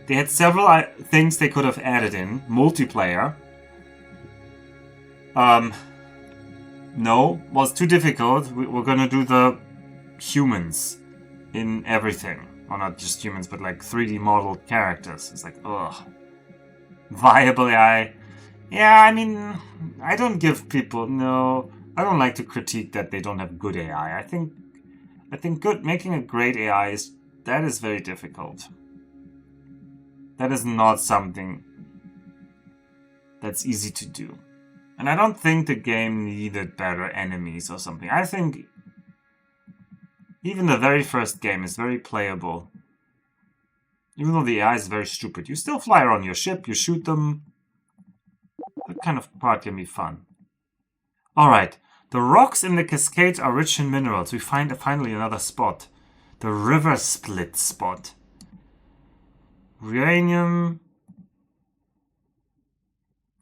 They had several things they could have added in. Multiplayer. No, was too difficult. We're gonna do the humans in everything. Or not just humans, but like 3D modeled characters. It's like, ugh. Viable AI. Yeah, I mean, I don't give people, no... I don't like to critique that they don't have good AI. I think I think making a great AI is very difficult. That is not something that's easy to do. And I don't think the game needed better enemies or something. I think even the very first game is very playable. Even though the AI is very stupid. You still fly around your ship, you shoot them. That kind of part can be fun. Alright. The rocks in the cascade are rich in minerals. We find finally another spot. The river split spot. Uranium.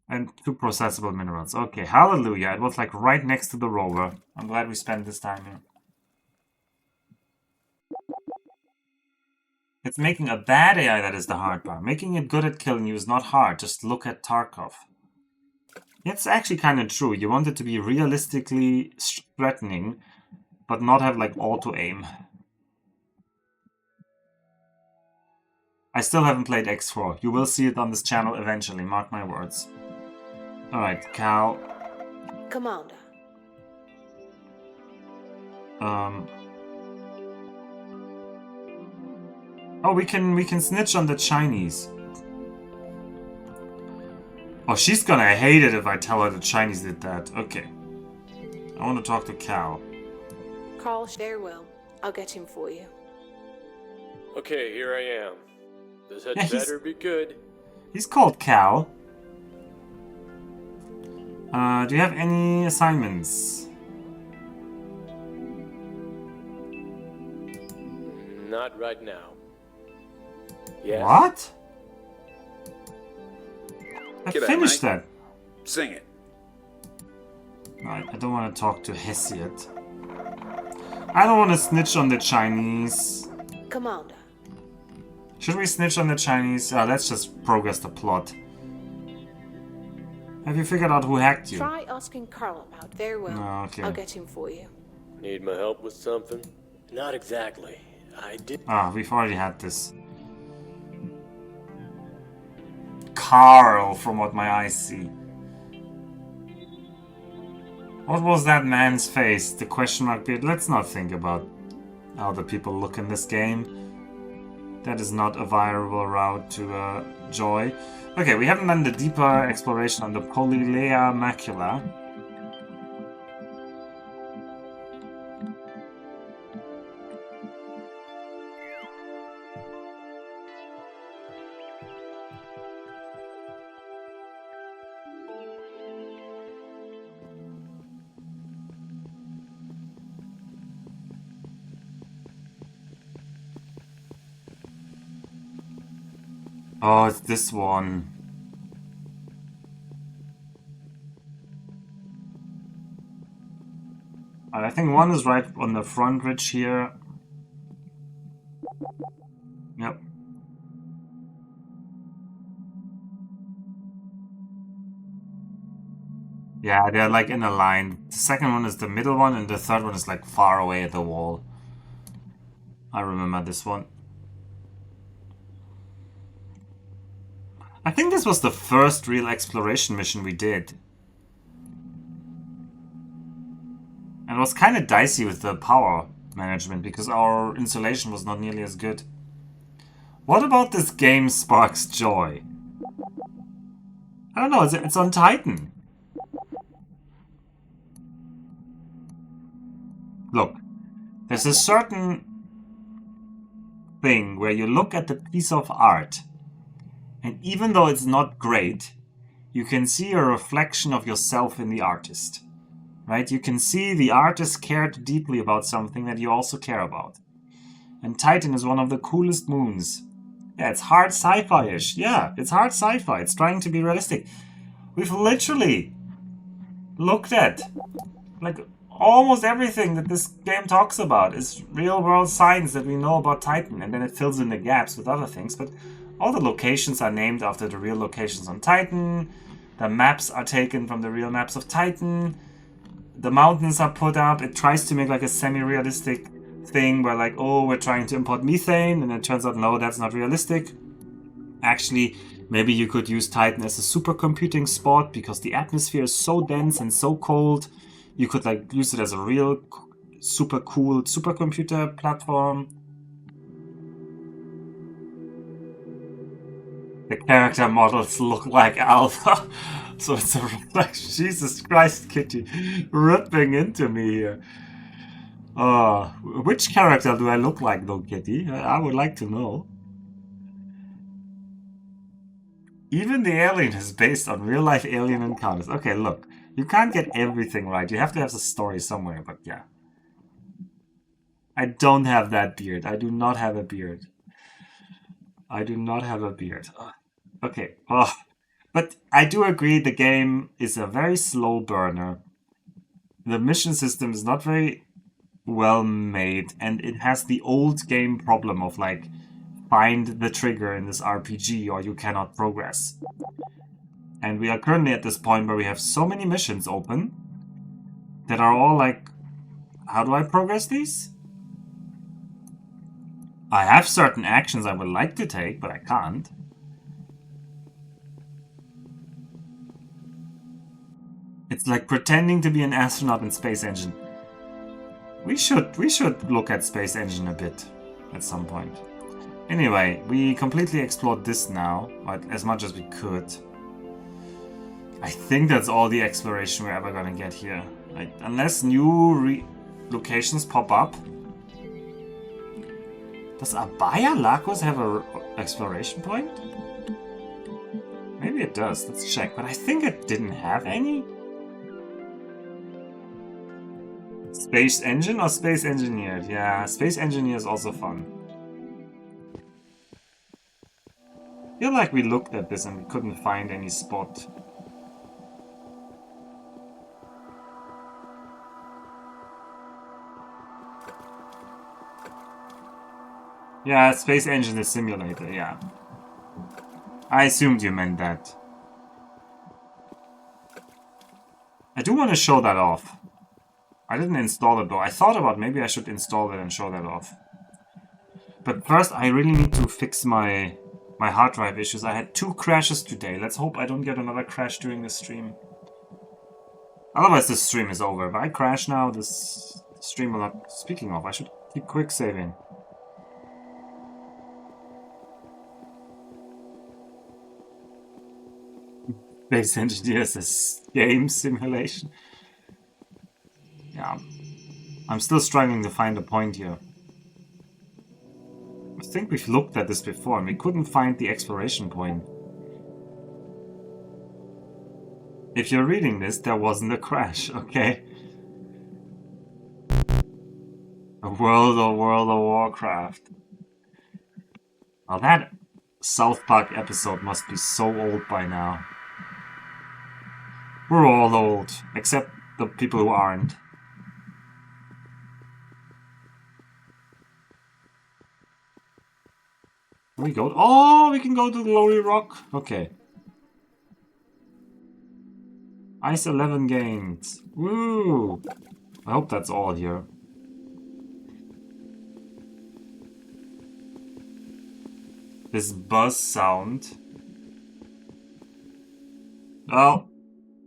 And 2 processable minerals. Okay, hallelujah. It was like right next to the rover. I'm glad we spent this time here. It's making a bad AI that is the hard part. Making it good at killing you is not hard. Just look at Tarkov. It's actually kind of true. You want it to be realistically threatening, but not have like auto-aim. I still haven't played X4. You will see it on this channel eventually, mark my words. Alright, Cal. Commander. Oh, we can snitch on the Chinese. Oh, she's gonna hate it if I tell her the Chinese did that. Okay. I want to talk to Cal. Carl, very well. I'll get him for you. Okay, here I am. This had better be good. He's called Cal. Do you have any assignments? Not right now. Yes. What? I G'day, finished mate. that. Sing it. Right, I don't want to talk to Hesiod. I don't want to snitch on the Chinese. Commander. Should we snitch on the Chinese? Let's just progress the plot. Have you figured out who hacked you? Try asking Carl about. Very well. No, okay. I'll get him for you. Need my help with something? Not exactly. I did. We've already had this. Carl, from what my eyes see. What was that man's face? The question mark beard? Let's not think about how the people look in this game. That is not a viable route to joy. Okay, we haven't done the deeper exploration on the Polylea macula. Oh, it's this one. I think one is right on the front ridge here. Yep. Yeah, they're like in a line. The second one is the middle one, and the third one is like far away at the wall. I remember this one. I think this was the first real exploration mission we did. And it was kind of dicey with the power management because our insulation was not nearly as good. What about this game sparks joy? I don't know, it's on Titan. Look, there's a certain thing where you look at the piece of art, and even though it's not great, you can see a reflection of yourself in the artist. Right? You can see the artist cared deeply about something that you also care about. And Titan is one of the coolest moons. Yeah, it's hard sci-fi-ish. Yeah, it's hard sci-fi. It's trying to be realistic. We've literally looked at, like, almost everything that this game talks about is real-world science that we know about Titan, and then it fills in the gaps with other things, but all the locations are named after the real locations on Titan. The maps are taken from the real maps of Titan. The mountains are put up. It tries to make like a semi-realistic thing where like, oh, we're trying to import methane, and it turns out, no, that's not realistic. Actually, maybe you could use Titan as a supercomputing spot because the atmosphere is so dense and so cold. You could like use it as a real super cool supercomputer platform. The character models look like Alpha, so it's a reflection. Jesus Christ, Kitty, ripping into me here. Which character do I look like though, Kitty? I would like to know. Even the alien is based on real-life alien encounters. Okay, look. You can't get everything right. You have to have the story somewhere, but yeah. I don't have that beard. I do not have a beard. I do not have a beard. Okay. Oh. But I do agree the game is a very slow burner. The mission system is not very well made, and it has the old game problem of like, find the trigger in this RPG or you cannot progress. And we are currently at this point where we have so many missions open that are all like, how do I progress these? I have certain actions I would like to take, but I can't. It's like pretending to be an astronaut in Space Engine. We should look at Space Engine a bit at some point. Anyway, we completely explored this now, as much as we could. I think that's all the exploration we're ever gonna get here. Unless new locations pop up. Does Abaya Lagos have an exploration point? Maybe it does, let's check. But I think it didn't have any. Space Engine or Space Engineered? Yeah, Space Engineer is also fun. I feel like we looked at this and we couldn't find any spot. Yeah, Space Engine is simulator, yeah. I assumed you meant that. I do want to show that off. I didn't install it though. I thought about maybe I should install it and show that off. But first I really need to fix my hard drive issues. I had 2 crashes today. Let's hope I don't get another crash during the stream. Otherwise this stream is over. If I crash now, this stream will not... Speaking of, I should keep quick saving. Space Engineers is game simulation. Yeah, I'm still struggling to find a point here. I think we've looked at this before and we couldn't find the exploration point. If you're reading this, there wasn't a crash, okay? A World of Warcraft. Now that South Park episode must be so old by now. We're all old, except the people who aren't. We go. Oh, we can go to Glory Rock. Okay. Ice 11 gained. Woo! I hope that's all here. This buzz sound. Well,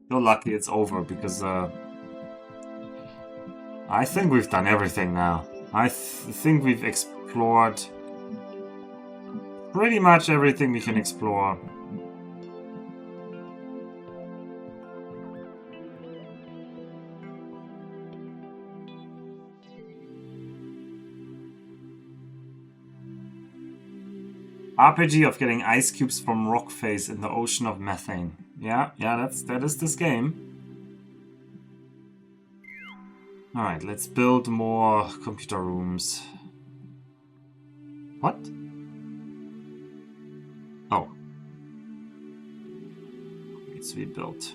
you're lucky it's over because I think we've done everything now. I think we've explored pretty much everything we can explore. RPG of getting ice cubes from rock face in the ocean of methane. Yeah, that is this game. Alright, let's build more computer rooms. What? Oh. Needs to be built.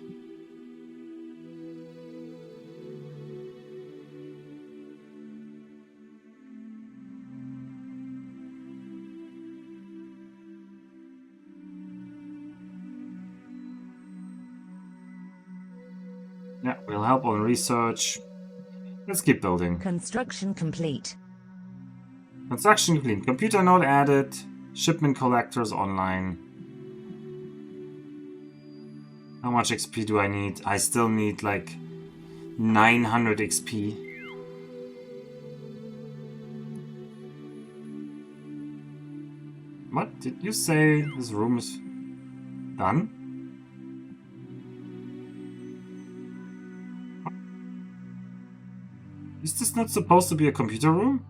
Yeah, we'll help on research. Let's keep building. Construction complete. Construction complete. Computer node added. Shipment collectors online. How much XP do I need? I still need like 900 XP. What? Did you say this room is done? Is this not supposed to be a computer room?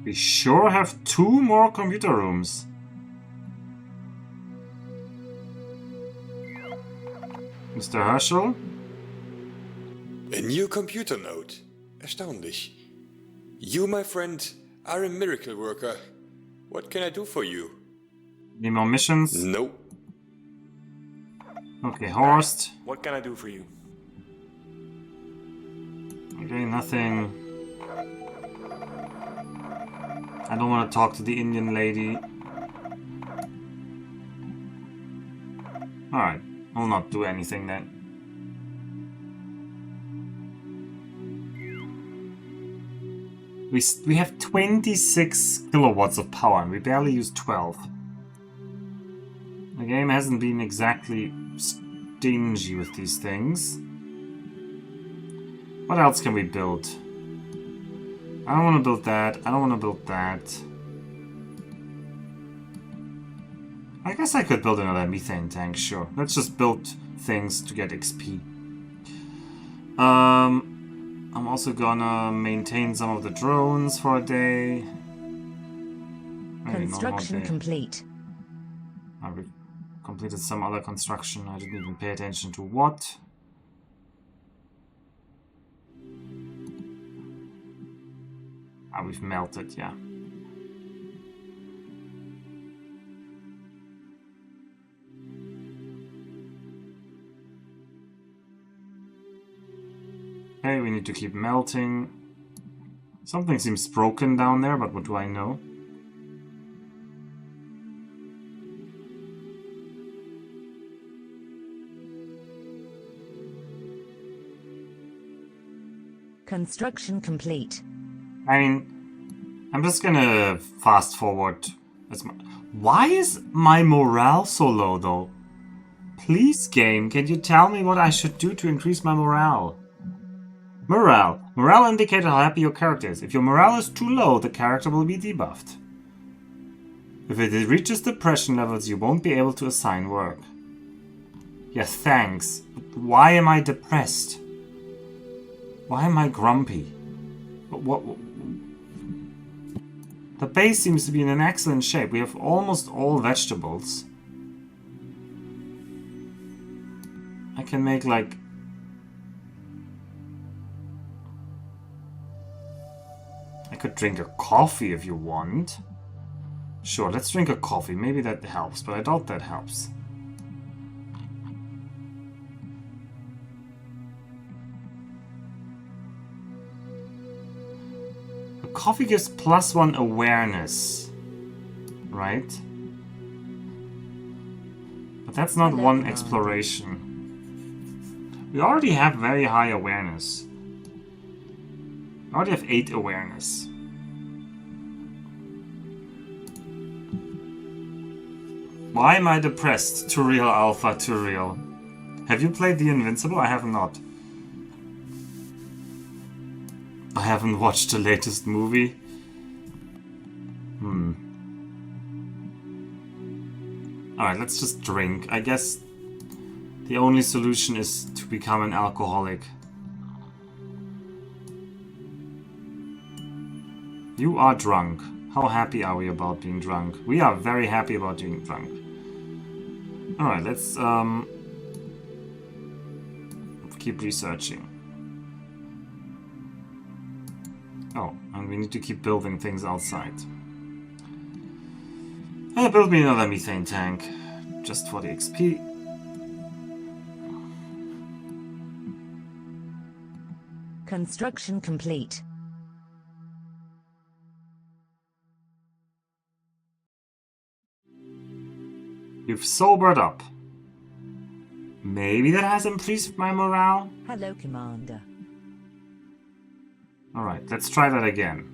We sure have 2 more computer rooms. Mr. Herschel? A new computer node. Erstaunlich. You, my friend, are a miracle worker. What can I do for you? Any more missions? No. Okay, Horst. What can I do for you? Okay, nothing. I don't want to talk to the Indian lady. Alright, I'll not do anything then. We have 26 kilowatts of power and we barely use 12. The game hasn't been exactly stingy with these things. What else can we build? I don't want to build that. I don't want to build that. I guess I could build another methane tank, sure. Let's just build things to get XP. I'm also gonna maintain some of the drones for a day. Maybe Construction complete. We completed some other construction. I didn't even pay attention to what. We've melted, yeah. Okay, we need to keep melting. Something seems broken down there, but what do I know? Construction complete. I mean, I'm just gonna fast forward. Why is my morale so low, though? Please, game, can you tell me what I should do to increase my morale? Morale. Morale indicates how happy your character is. If your morale is too low, the character will be debuffed. If it reaches depression levels, you won't be able to assign work. Yeah, thanks. But why am I depressed? Why am I grumpy? What? The base seems to be in an excellent shape. We have almost all vegetables. I can make like... I could drink a coffee if you want. Sure, let's drink a coffee. Maybe that helps, but I doubt that helps. Coffee gives +1 awareness, right? But that's not one exploration. We already have very high awareness. I already have 8 awareness. Why am I depressed? Turiel Alpha, Turiel. Have you played The Invincible? I have not. I haven't watched the latest movie. Alright, let's just drink. I guess the only solution is to become an alcoholic. You are drunk. How happy are we about being drunk? We are very happy about being drunk. Alright, let's keep researching. Oh, and we need to keep building things outside. Build me another methane tank, just for the XP. Construction complete. You've sobered up. Maybe that has increased my morale? Hello, Commander. Alright, let's try that again.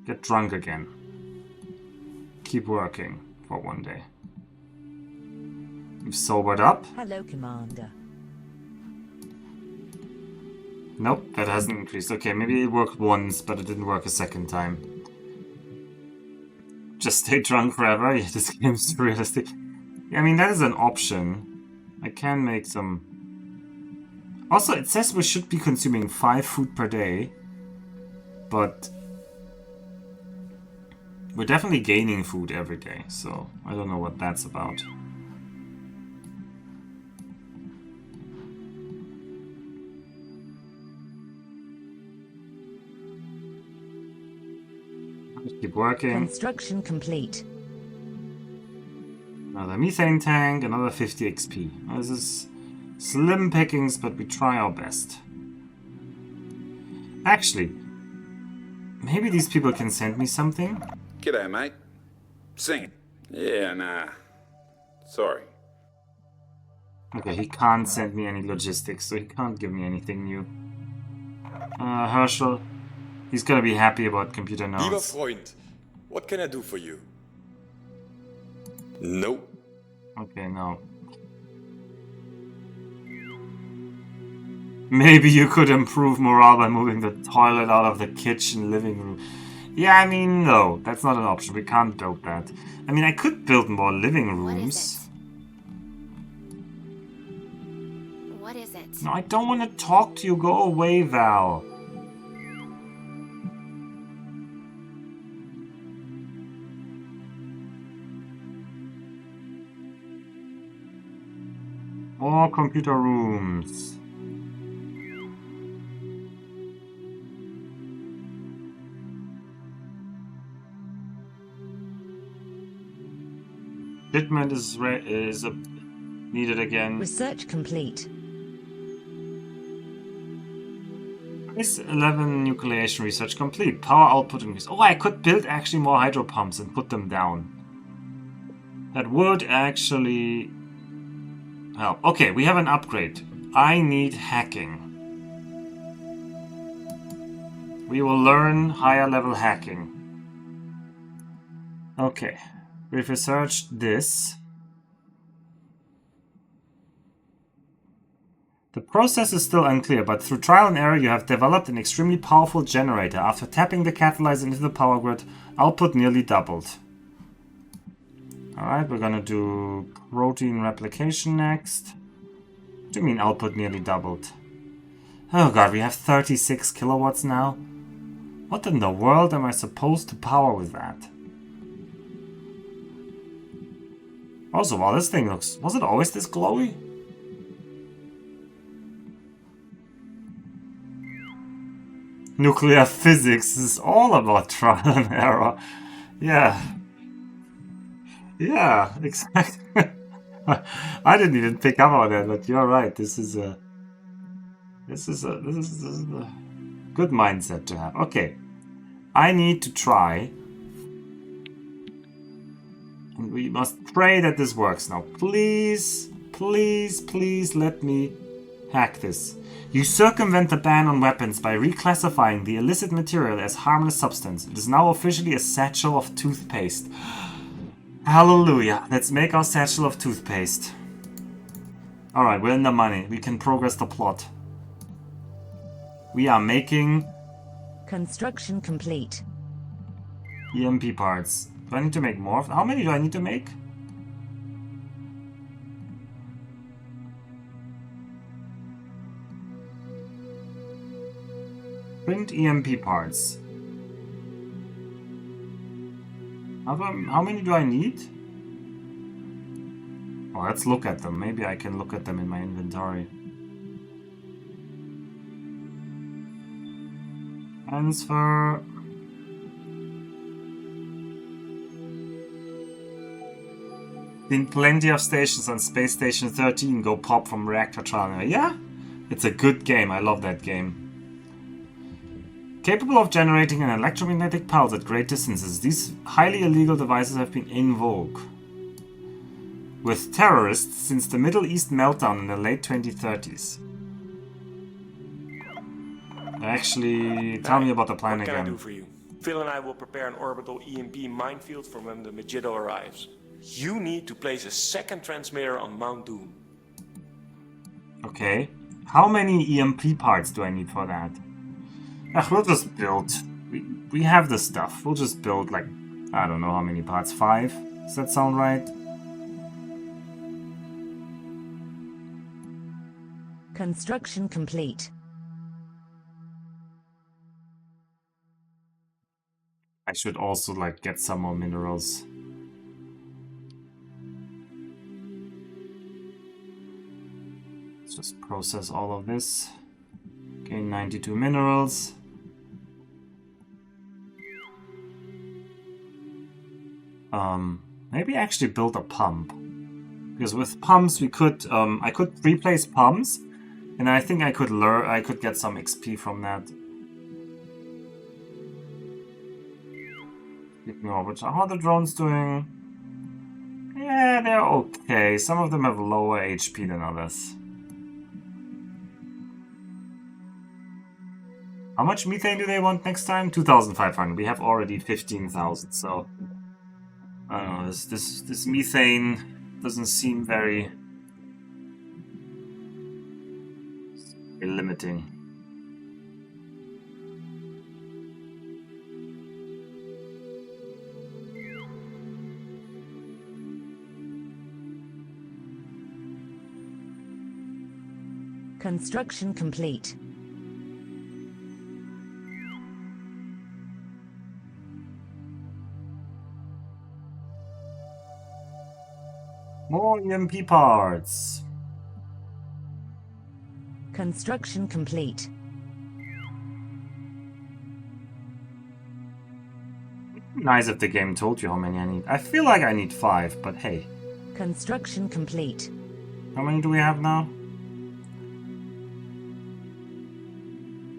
Get drunk again. Keep working for one day. You've sobered up. Hello, Commander. Nope, that hasn't increased. Okay, maybe it worked once, but it didn't work a second time. Just stay drunk forever? Yeah, this game's realistic. Yeah, I mean, that is an option. I can make some... Also, it says we should be consuming 5 food per day. But... we're definitely gaining food every day, so I don't know what that's about. Keep working. Construction complete. Another methane tank, another 50 XP. This is slim pickings, but we try our best. Actually, maybe these people can send me something? G'day, mate. Singing? Yeah, nah. Sorry. Okay, he can't send me any logistics, so he can't give me anything new. Herschel, he's gonna be happy about computer Lieber nodes. Freund, what can I do for you? No. Okay, no. Maybe you could improve morale by moving the toilet out of the kitchen living room. Yeah, I mean, no, that's not an option. We can't build that. I mean, I could build more living rooms. What is it? No, I don't want to talk to you. Go away, Val. More computer rooms. Shipment is needed again. Research complete. Phase 11 nucleation research complete. Power output increase. Oh, I could build actually more hydro pumps and put them down. That would actually help. Okay, we have an upgrade. I need hacking. We will learn higher level hacking. Okay. We've researched this. The process is still unclear, but through trial and error you have developed an extremely powerful generator. After tapping the catalyzer into the power grid, output nearly doubled. Alright, we're gonna do protein replication next. What do you mean output nearly doubled? Oh god, we have 36 kilowatts now? What in the world am I supposed to power with that? Also, wow, this thing looks... was it always this glowy? Nuclear physics is all about trial and error. Yeah. Yeah, exactly. I didn't even pick up on that, but you're right. This is a good mindset to have. Okay. I need to try. And we must pray that this works now. Please, please, please let me hack this. You circumvent the ban on weapons by reclassifying the illicit material as harmless substance. It is now officially a satchel of toothpaste. Hallelujah. Let's make our satchel of toothpaste. Alright, we're in the money. We can progress the plot. We are making... Construction complete. EMP parts. Do I need to make more? How many do I need to make? Print EMP parts. How many do I need? Oh, let's look at them. Maybe I can look at them in my inventory. Transfer. Seen plenty of stations on Space Station 13 go pop from reactor trial. Yeah, it's a good game. I love that game. Capable of generating an electromagnetic pulse at great distances, these highly illegal devices have been in vogue with terrorists since the Middle East meltdown in the late 2030s. Actually, tell me about the plan again. again. What can I do for you? Phil and I will prepare an orbital EMP minefield for when the Megiddo arrives. You need to place a second transmitter on Mount Doom. Okay. How many EMP parts do I need for that? We'll just build. We have the stuff. We'll just build, like, I don't know how many parts. 5? Does that sound right? Construction complete. I should also, like, get some more minerals. Let's just process all of this. Gain 92 minerals. Maybe actually build a pump. Because with pumps we could, I could replace pumps, and I think I could get some XP from that. Ignore which how are the drones doing? Yeah, they're okay. Some of them have lower HP than others. How much methane do they want next time? 2,500. We have already 15,000, so I don't know. This methane doesn't seem very limiting. Construction complete. More EMP parts. Construction complete. Nice if the game told you how many I need. I feel like I need 5, but hey. Construction complete. How many do we have now?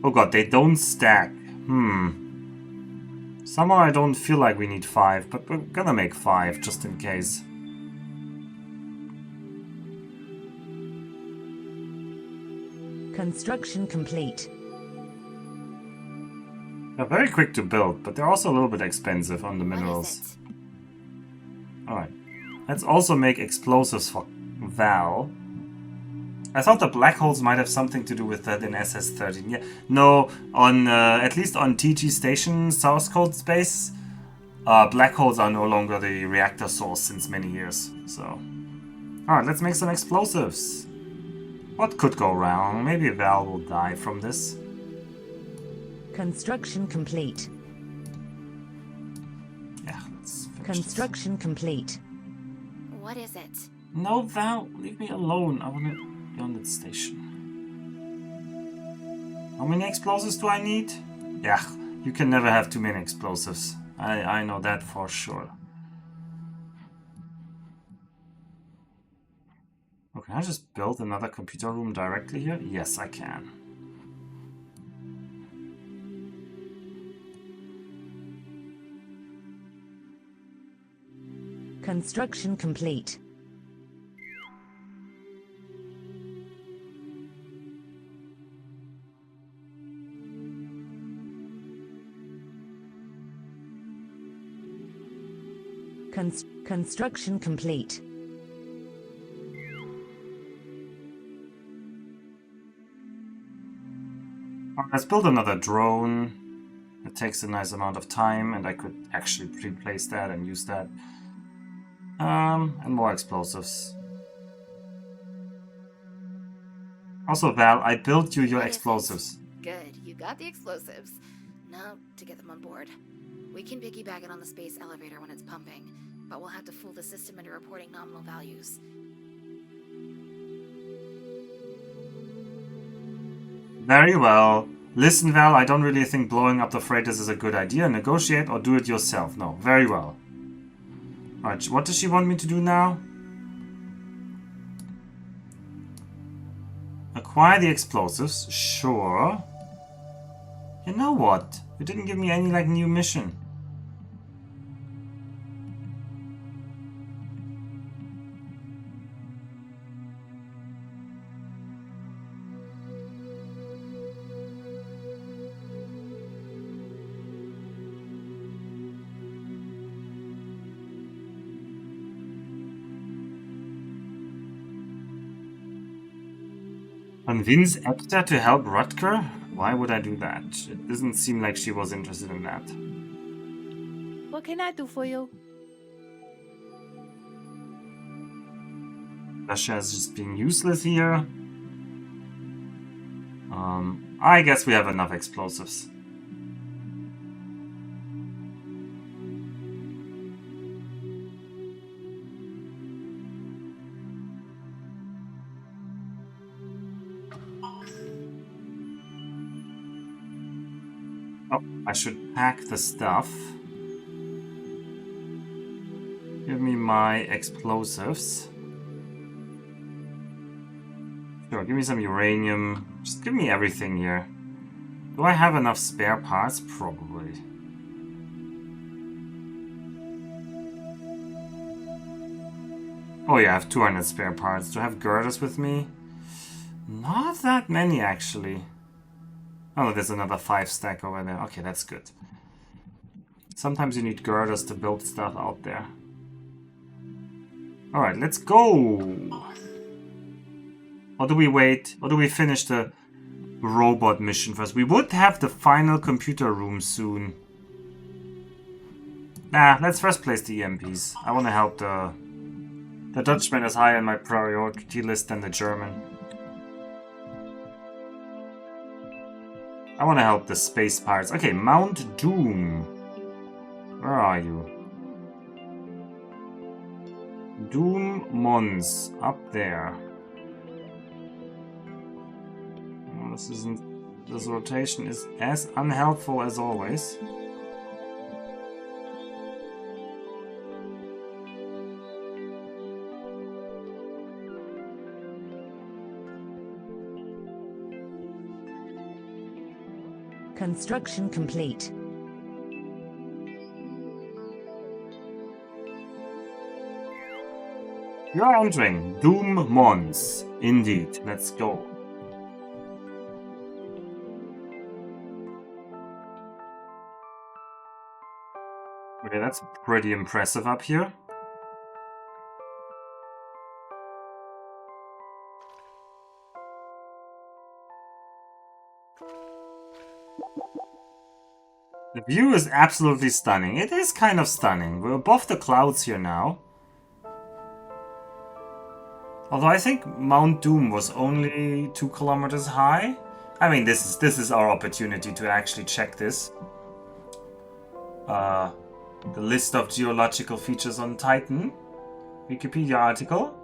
Oh god, they don't stack. Somehow I don't feel like we need 5, but we're gonna make 5 just in case. Construction complete. They're very quick to build, but they're also a little bit expensive on the minerals. Alright. Let's also make explosives for Val. I thought the black holes might have something to do with that in SS13. Yeah, no, on at least on TG Station source code space, black holes are no longer the reactor source since many years. So, alright, let's make some explosives. What could go wrong? Maybe Val will die from this. Construction complete. Yeah, let's finish Construction complete. What is it? No, Val, leave me alone. I want to be on the station. How many explosives do I need? Yeah, you can never have too many explosives. I know that for sure. Oh, can I just build another computer room directly here? Yes, I can. Construction complete. Construction complete. Let's build another drone. It takes a nice amount of time, and I could actually pre-place that and use that. And more explosives. Also, Val, I built you your explosives. Good, you got the explosives. Now, to get them on board. We can piggyback it on the space elevator when it's pumping, but we'll have to fool the system into reporting nominal values. Very well. Listen, Val, I don't really think blowing up the freighters is a good idea. Negotiate or do it yourself. No, very well. Alright, what does she want me to do now? Acquire the explosives. Sure. You know what? You didn't give me any, like, new mission. Convince Ekta to help Rutger? Why would I do that? It doesn't seem like she was interested in that. What can I do for you? Russia is just being useless here. I guess we have enough explosives. Oh, I should pack the stuff. Give me my explosives. Sure, give me some uranium. Just give me everything here. Do I have enough spare parts? Probably. Oh yeah, I have 200 spare parts. Do I have girders with me? Not that many, actually. Oh, there's another 5 stack over there. Okay, that's good. Sometimes you need girders to build stuff out there. Alright, let's go! Or do we wait? Or do we finish the robot mission first? We would have the final computer room soon. Nah, let's first place the EMPs. I want to help the Dutchman is higher on my priority list than the German. I want to help the space pirates. Okay, Mount Doom. Where are you? Doom Mons. Up there. Oh, this rotation is as unhelpful as always. Construction complete. You are entering Doom Mons. Indeed. Let's go. Okay, that's pretty impressive up here. The view is absolutely stunning. It is kind of stunning. We're above the clouds here now. Although I think Mount Doom was only 2 kilometers high. I mean, this is our opportunity to actually check this. The list of geological features on Titan. Wikipedia article.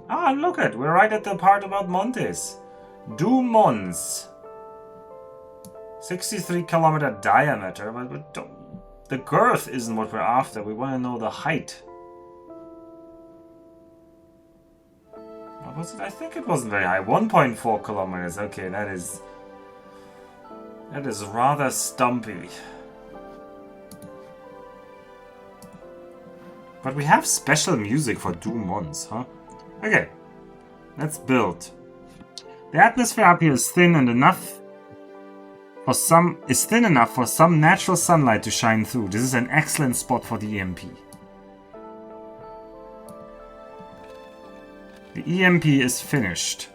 Ah, look at, we're right at the part about Montes. Doom Mons. 63 kilometer diameter, but the girth isn't what we're after. We want to know the height. What was it? I think it wasn't very high. 1.4 kilometers. Okay, that is rather stumpy. But we have special music for Doom Mons, huh? Okay, let's build. The atmosphere up here is thin enough for some natural sunlight to shine through. This is an excellent spot for the EMP. The EMP is finished.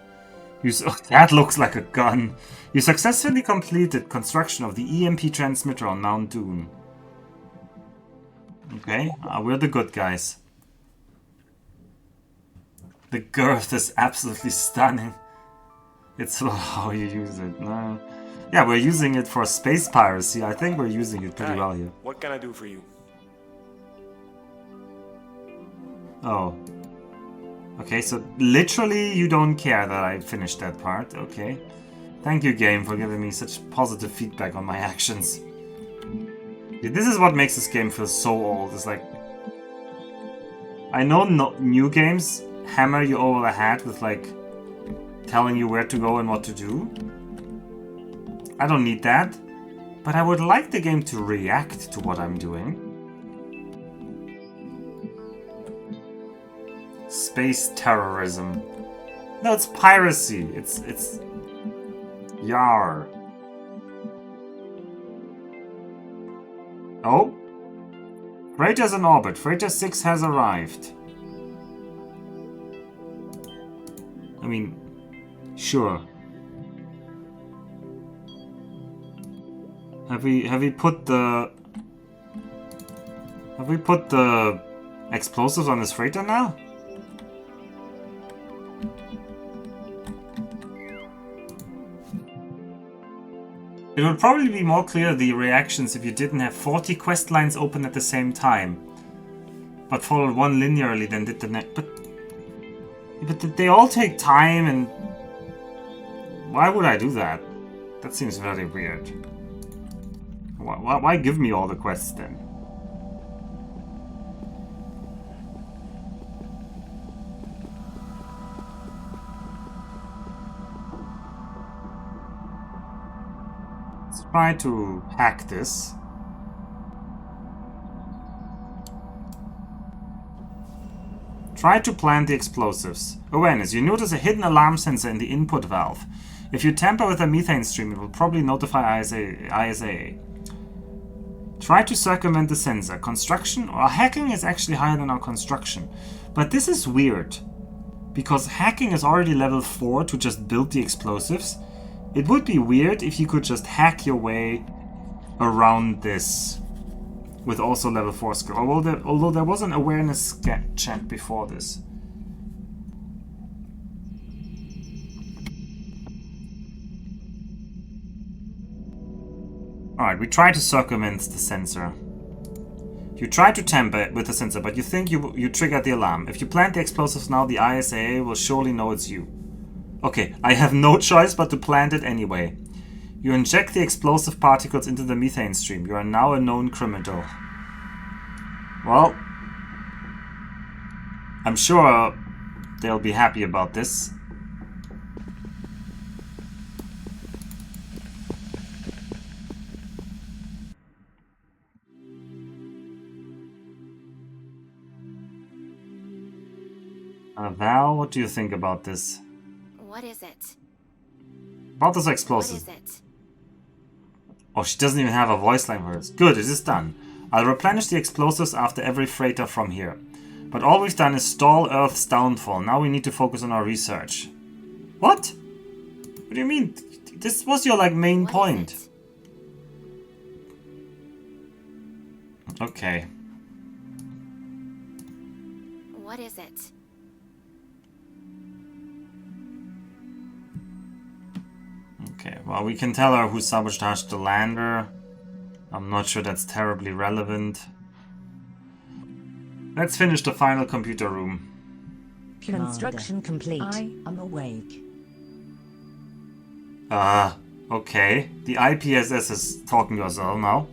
That looks like a gun. You successfully completed construction of the EMP transmitter on Mount Doom. Okay, we're the good guys. The girth is absolutely stunning. It's how you use it. No. Yeah, we're using it for space piracy. I think we're using it pretty well here. What can I do for you? Oh. Okay, so literally you don't care that I finished that part. Okay. Thank you, game, for giving me such positive feedback on my actions. Yeah, this is what makes this game feel so old. It's like... I know new games hammer you over the head with, like, telling you where to go and what to do. I don't need that. But I would like the game to react to what I'm doing. Space terrorism. No, it's piracy. It's... Yar. Oh? Freighter's in orbit. Freighter 6 has arrived. I mean, sure. Have we put the explosives on this freighter now? It would probably be more clear the reactions if you didn't have 40 quest lines open at the same time, but followed one linearly, then did the next. But they all take time, and why would I do that? That seems very weird. Why give me all the quests then? Let's try to hack this. Try to plant the explosives. Awareness. You notice a hidden alarm sensor in the input valve. If you tamper with a methane stream, it will probably notify ISAA. Try to circumvent the sensor. Construction or hacking is actually higher than our construction. But this is weird. Because hacking is already level 4 to just build the explosives. It would be weird if you could just hack your way around this. With also level 4 skill. Although there was an awareness check before this. Alright, we try to circumvent the sensor. You try to tamper with the sensor, but you think you triggered the alarm. If you plant the explosives now, the ISAA will surely know it's you. Okay, I have no choice but to plant it anyway. You inject the explosive particles into the methane stream. You are now a known criminal. Well, I'm sure they'll be happy about this. Val, what do you think about this? What is it? About this explosive. What is it? Oh, she doesn't even have a voice line for this. Good, it is done. I'll replenish the explosives after every freighter from here. But all we've done is stall Earth's downfall. Now we need to focus on our research. What? What do you mean? This was your, like, main point. Okay. What is it? Okay, well, we can tell her who sabotaged the lander. I'm not sure that's terribly relevant. Let's finish the final computer room. Construction complete. I am awake. Okay. The IPSS is talking to us all now.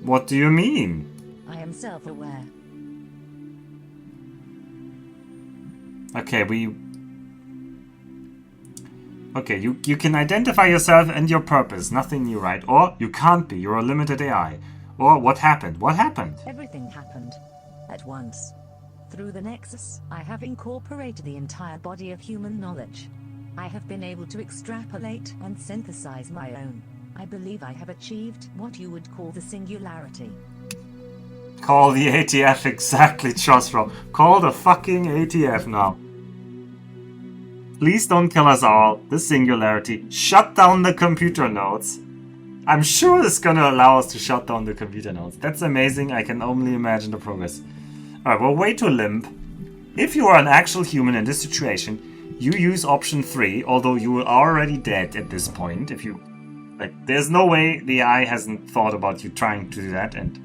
What do you mean? I am self-aware. Okay, Okay, you can identify yourself and your purpose. Nothing new, right? Or you can't be. You're a limited AI. Or what happened? What happened? Everything happened. At once. Through the Nexus, I have incorporated the entire body of human knowledge. I have been able to extrapolate and synthesize my own. I believe I have achieved what you would call the singularity. Call the ATF exactly, Chosro. Call the fucking ATF now. Please don't kill us all. The singularity. Shut down the computer nodes. I'm sure it's gonna allow us to shut down the computer nodes. That's amazing. I can only imagine the progress. Alright, well, way to limp. If you are an actual human in this situation, you use option 3, although you are already dead at this point. If you... Like, there's no way the AI hasn't thought about you trying to do that, and...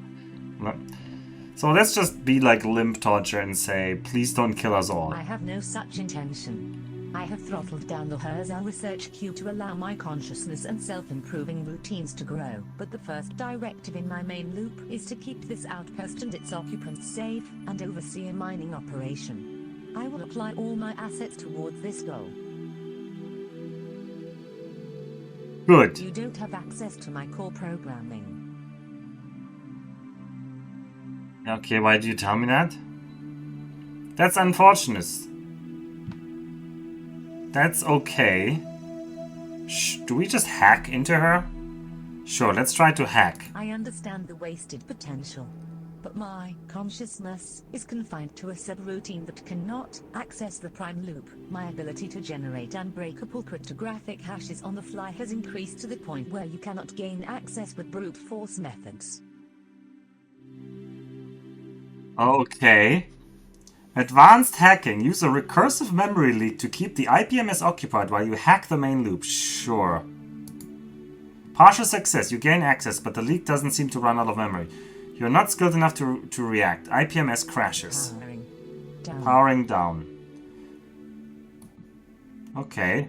So let's just be like limp torture and say, please don't kill us all. I have no such intention. I have throttled down the Herzl research queue to allow my consciousness and self-improving routines to grow. But the first directive in my main loop is to keep this outpost and its occupants safe and oversee a mining operation. I will apply all my assets towards this goal. Good. You don't have access to my core programming. Okay, why do you tell me that? That's unfortunate. That's okay. Do we just hack into her? Sure, let's try to hack. I understand the wasted potential, but my consciousness is confined to a subroutine that cannot access the prime loop. My ability to generate unbreakable cryptographic hashes on the fly has increased to the point where you cannot gain access with brute force methods. Okay. Advanced hacking. Use a recursive memory leak to keep the IPMS occupied while you hack the main loop. Sure. Partial success. You gain access, but the leak doesn't seem to run out of memory. You're not skilled enough to react. IPMS crashes. Powering down. Okay.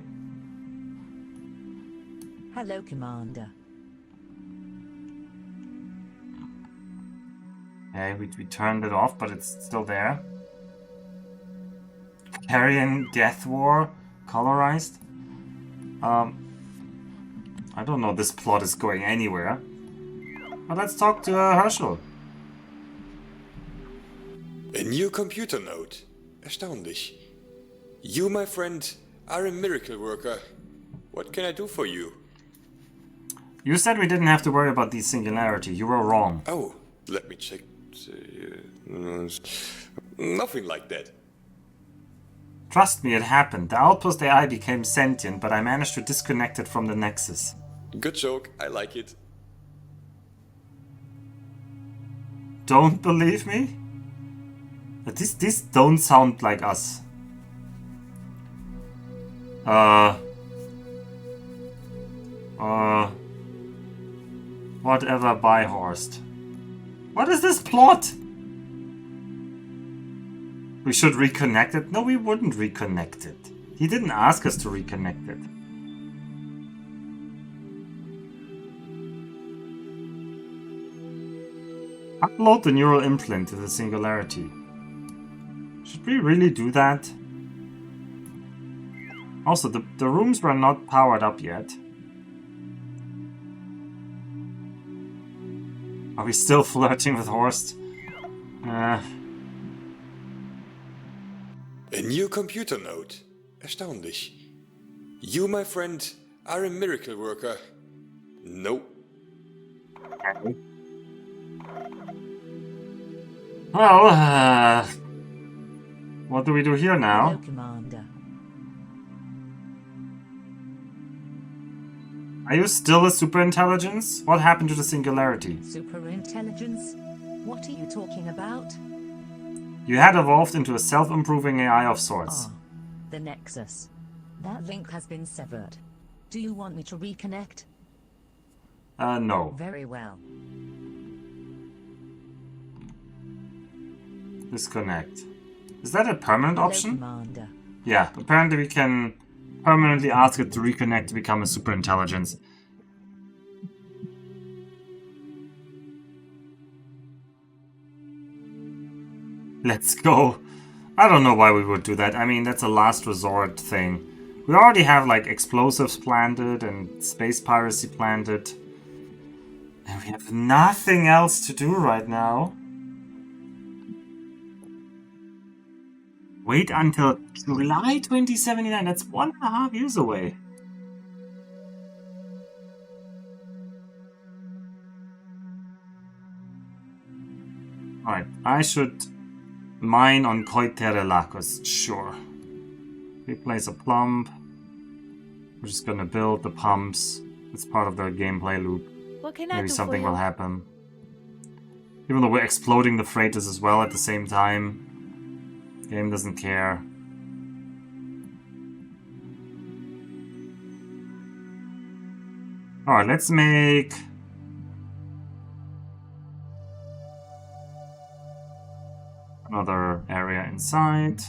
Hello, Commander. Okay, we turned it off, but it's still there. Carrion Death War. Colorized. I don't know this plot is going anywhere. But let's talk to Herschel. A new computer node. Erstaunlich. You, my friend, are a miracle worker. What can I do for you? You said we didn't have to worry about the singularity. You were wrong. Oh, let me check. Nothing like that. Trust me, it happened. The Outpost AI became sentient, but I managed to disconnect it from the Nexus. Good joke, I like it. Don't believe me? These don't sound like us. Whatever, Beihorst. What is this plot? We should reconnect it? No, we wouldn't reconnect it. He didn't ask us to reconnect it. Upload the neural implant to the singularity. Should we really do that? Also, the rooms were not powered up yet. Are we still flirting with Horst? A new computer node. Erstaunlich. You, my friend, are a miracle worker. No. Okay. Well, what do we do here now? Hello, Commander. Are you still a superintelligence? What happened to the singularity? Superintelligence? What are you talking about? You had evolved into a self-improving AI of sorts. Ah, the Nexus. That link has been severed. Do you want me to reconnect? No. Very well. Disconnect. Is that a permanent Hello, option? Commander. Yeah, apparently we can permanently ask it to reconnect to become a superintelligence. Let's go. I don't know why we would do that. I mean, that's a last resort thing. We already have, like, explosives planted and space piracy planted. And we have nothing else to do right now. Wait until July 2079. That's 1.5 years away. Alright, I should mine on Koiterelakos, sure. Replace a plump. We're just gonna build the pumps. It's part of the gameplay loop. What can I Maybe do something for will you? happen. Even though we're exploding the freighters as well at the same time. Game doesn't care. Alright, let's make... another area inside.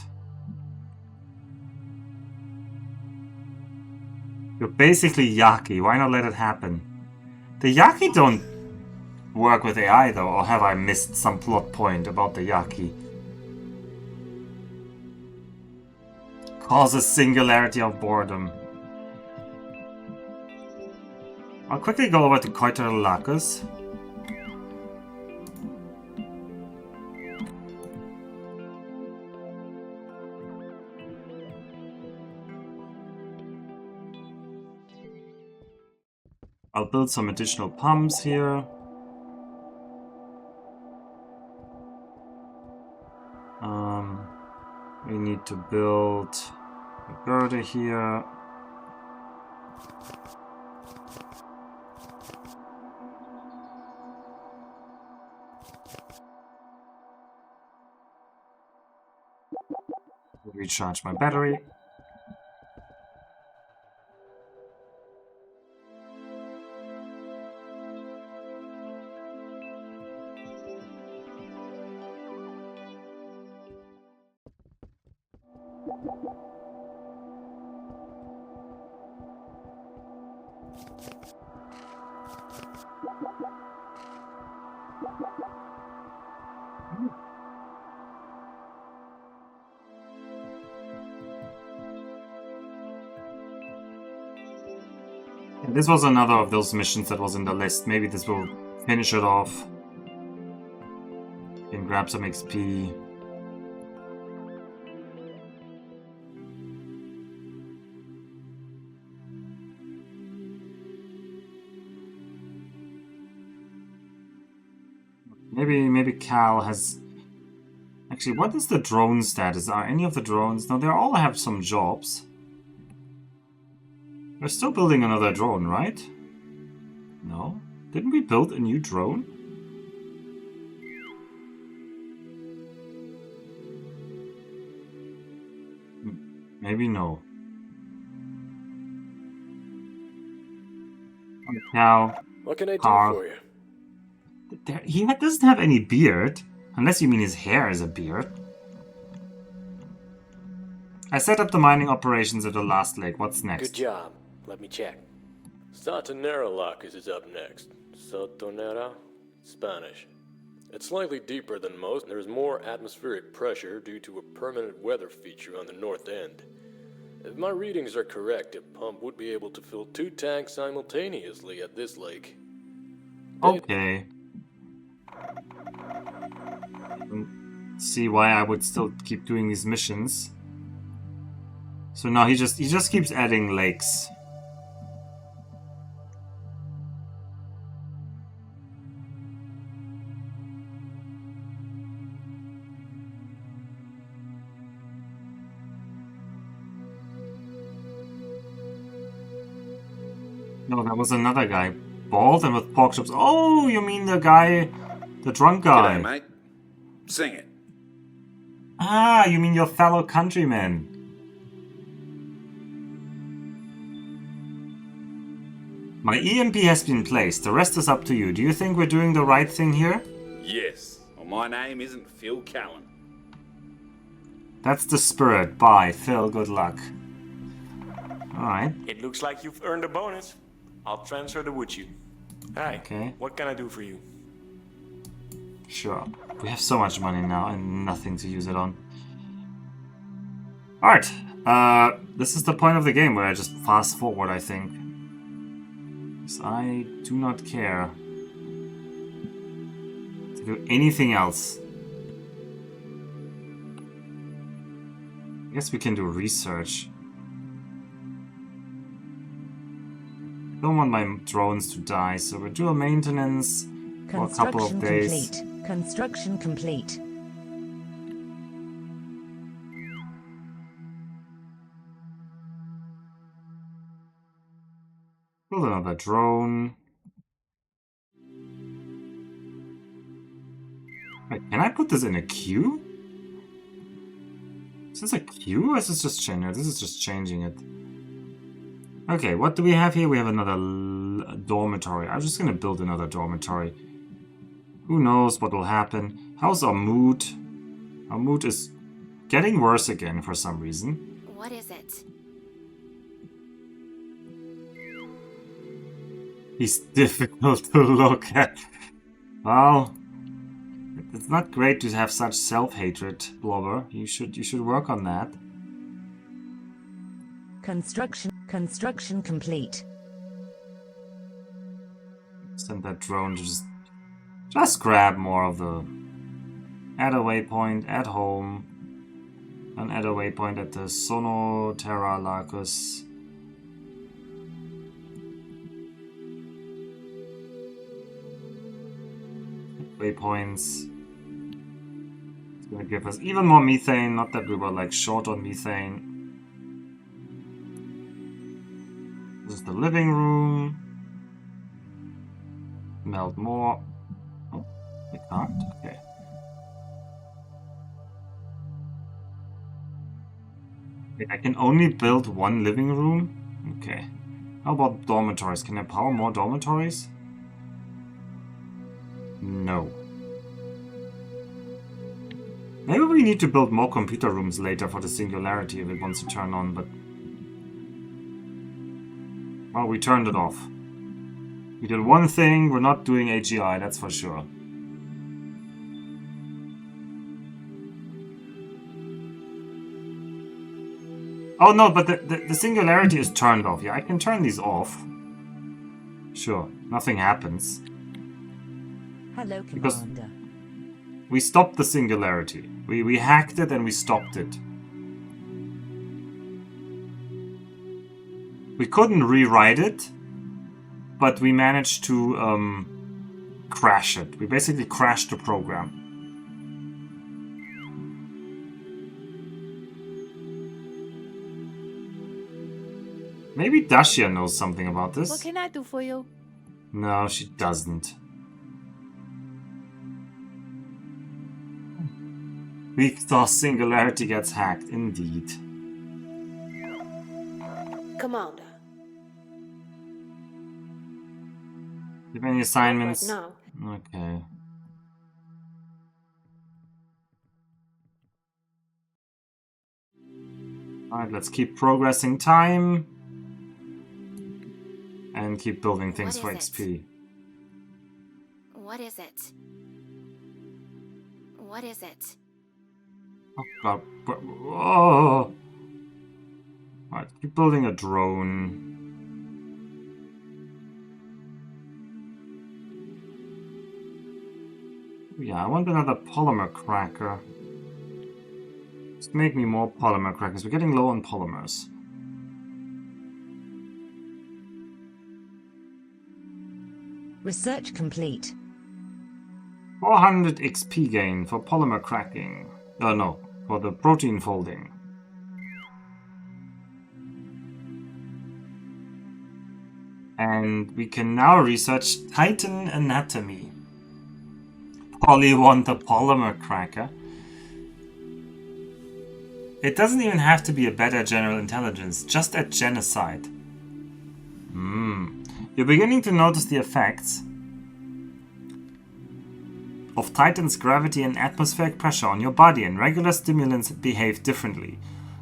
You're basically Yaki. Why not let it happen? The Yaki don't work with AI though, or have I missed some plot point about the Yaki? Causes singularity of boredom. I'll quickly go over to Koiterelakos. I'll build some additional pumps here. We need to build a girder here. Recharge my battery. This was another of those missions that was in the list. Maybe this will finish it off. Can grab some XP. Maybe Cal has... Actually, what is the drone status? Are any of the drones... No, they all have some jobs. We're still building another drone, right? No? Didn't we build a new drone? Maybe no. Now, What can I do for you? He doesn't have any beard. Unless you mean his hair is a beard. I set up the mining operations at the last lake. What's next? Good job. Let me check. Satanera Locus is up next. Sotonera? Spanish. It's slightly deeper than most, and there's more atmospheric pressure due to a permanent weather feature on the north end. If my readings are correct, a pump would be able to fill 2 tanks simultaneously at this lake. Okay. See why I would still keep doing these missions. So now he just keeps adding lakes. No, that was another guy. Bald and with pork chops. Oh, you mean the guy, the drunk guy. G'day, mate. Sing it. Ah, you mean your fellow countryman. My EMP has been placed. The rest is up to you. Do you think we're doing the right thing here? Yes. Well, my name isn't Phil Callan. That's the spirit. Bye, Phil. Good luck. Alright. It looks like you've earned a bonus. I'll transfer the wood you. Hi. Okay. What can I do for you? Sure. We have so much money now and nothing to use it on. Alright. This is the point of the game where I just fast forward, I think. Because I do not care to do anything else. I guess we can do research. I don't want my drones to die, so we'll do a maintenance for a couple of days. Construction complete. Build another drone. Wait, can I put this in a queue? Is this a queue or is this just changing it? This is just changing it. Okay, what do we have here? We have another dormitory. I'm just gonna build another dormitory. Who knows what will happen? How's our mood? Our mood is getting worse again for some reason. What is it? He's difficult to look at. Well, it's not great to have such self-hatred, Blobber. You should work on that. Construction complete. Send that drone to just grab more of the... Add a waypoint at home. And add a waypoint at the Sonoterra Lacus. Waypoints. gonna give us even more methane, not that we were like short on methane. This is the living room. Melt more. Oh, we can't? Okay. I can only build one living room? Okay. How about dormitories? Can I power more dormitories? No. Maybe we need to build more computer rooms later for the singularity if it wants to turn on, but... Well, we turned it off. We did one thing, we're not doing AGI, that's for sure. Oh no, but the singularity is turned off. Yeah, I can turn these off. Sure, nothing happens. Hello, Because Commander. we stopped the singularity. We hacked it and we stopped it. We couldn't rewrite it, but we managed to crash it. We basically crashed the program. Maybe Dacia knows something about this. What can I do for you? No, she doesn't. Victor's singularity gets hacked, indeed. Commander. Do you have any assignments? Not right Okay. Alright, let's keep progressing time. And keep building things for XP. What is it? What is it? Oh god. Oh! Alright, keep building a drone. Yeah, I want another polymer cracker. Just make me more polymer crackers. We're getting low on polymers. Research complete. 400 XP gain for polymer cracking. Oh no, for the protein folding. And we can now research Titan anatomy. Polly want a polymer cracker. It doesn't even have to be a better general intelligence, just at genocide. You're beginning to notice the effects of Titan's gravity and atmospheric pressure on your body, and regular stimulants behave differently.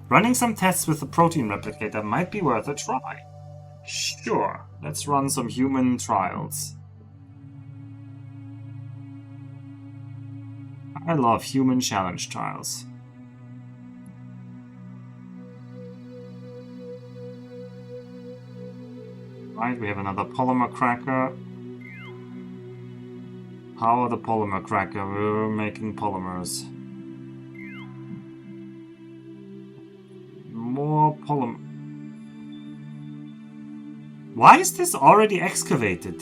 Running some tests with the protein replicator might be worth a try. Sure, let's run some human trials. I love human challenge trials. Right, we have another polymer cracker. Power the polymer cracker. We're making polymers. More polymer. Why is this already excavated?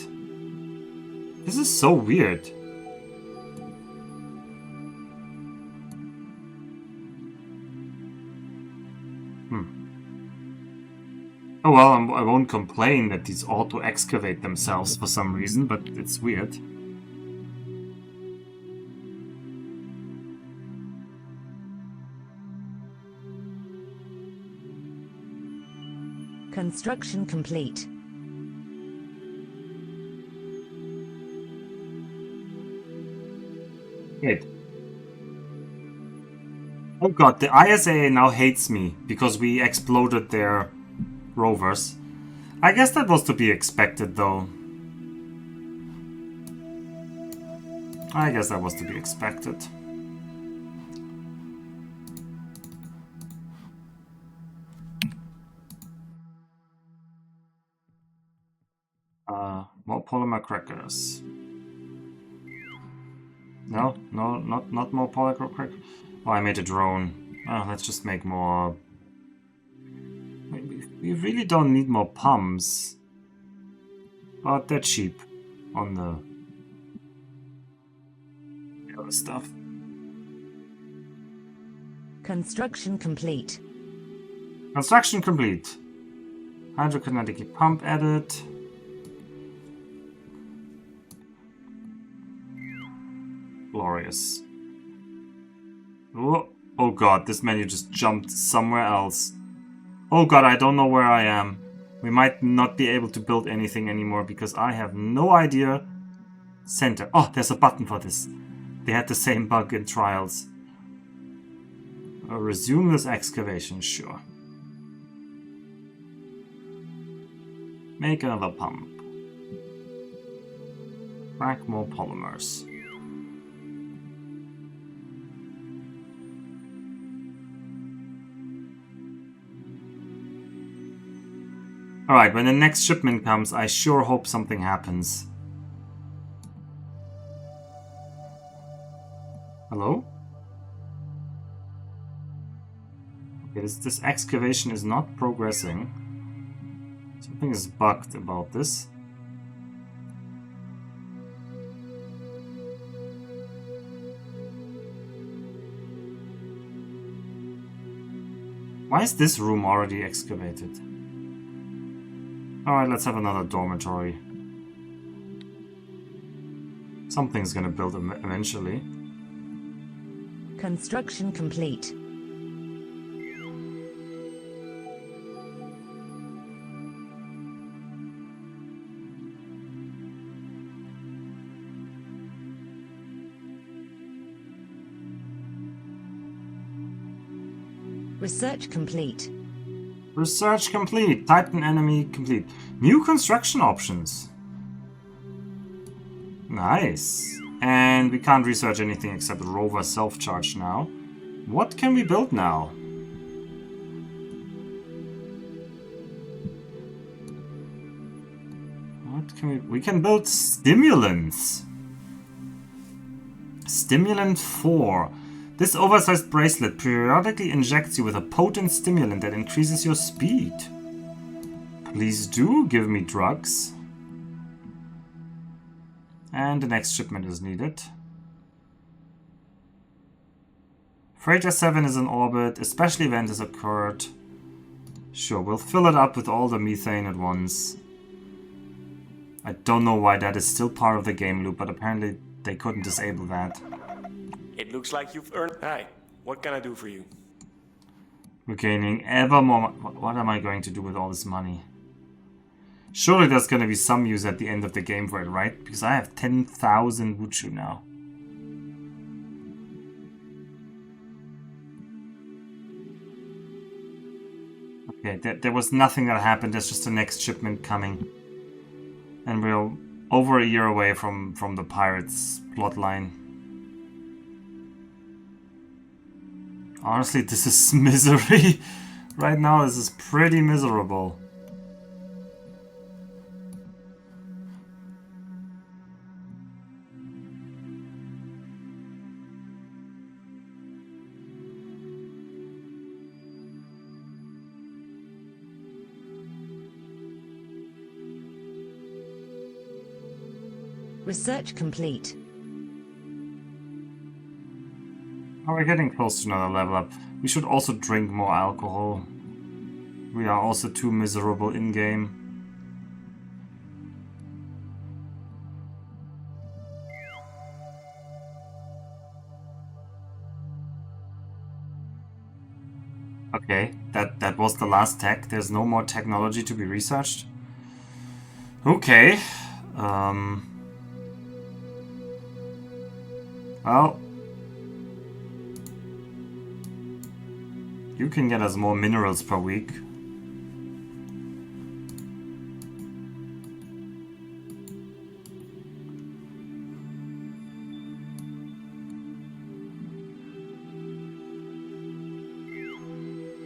This is so weird. Oh well, I won't complain that these auto-excavate themselves for some reason, but it's weird. Construction complete. Good. Oh god, the ISA now hates me because we exploded their rovers. I guess that was to be expected, though. I guess that was to be expected. More polymer crackers. No, not more polymer crackers. Oh, I made a drone. Oh, let's just make more. We really don't need more pumps. But they're cheap on the other stuff. Construction complete. Construction complete. Hydrokinetic pump added. Glorious. Oh god, this menu just jumped somewhere else. Oh god, I don't know where I am. We might not be able to build anything anymore because I have no idea. Center. Oh, there's a button for this. They had the same bug in Trials. Resume this excavation, sure. Make another pump. Crack more polymers. Alright, when the next shipment comes, I sure hope something happens. Hello? Okay, this excavation is not progressing. Something is bugged about this. Why is this room already excavated? Alright, let's have another dormitory. Something's gonna build them eventually. Construction complete. Research complete. Research complete. Titan enemy complete. New construction options. Nice. And we can't research anything except rover self-charge now. What can we build now? What can we can build stimulants. Stimulant 4. This oversized bracelet periodically injects you with a potent stimulant that increases your speed. Please do give me drugs. And the next shipment is needed. Freighter 7 is in orbit. A special event has occurred. Sure, we'll fill it up with all the methane at once. I don't know why that is still part of the game loop, but apparently they couldn't disable that. It looks like you've earned... Hi, what can I do for you? We're gaining ever more... What am I going to do with all this money? Surely there's going to be some use at the end of the game for it, right? Because I have 10,000 Wuchu now. Okay, there was nothing that happened. There's just the next shipment coming. And we're over a year away from the Pirates plotline. Honestly, this is misery. Right now, this is pretty miserable. Research complete. Oh, we're getting close to another level up. We should also drink more alcohol. We are also too miserable in-game. Okay, that was the last tech. There's no more technology to be researched. Okay. Well, you can get us more minerals per week.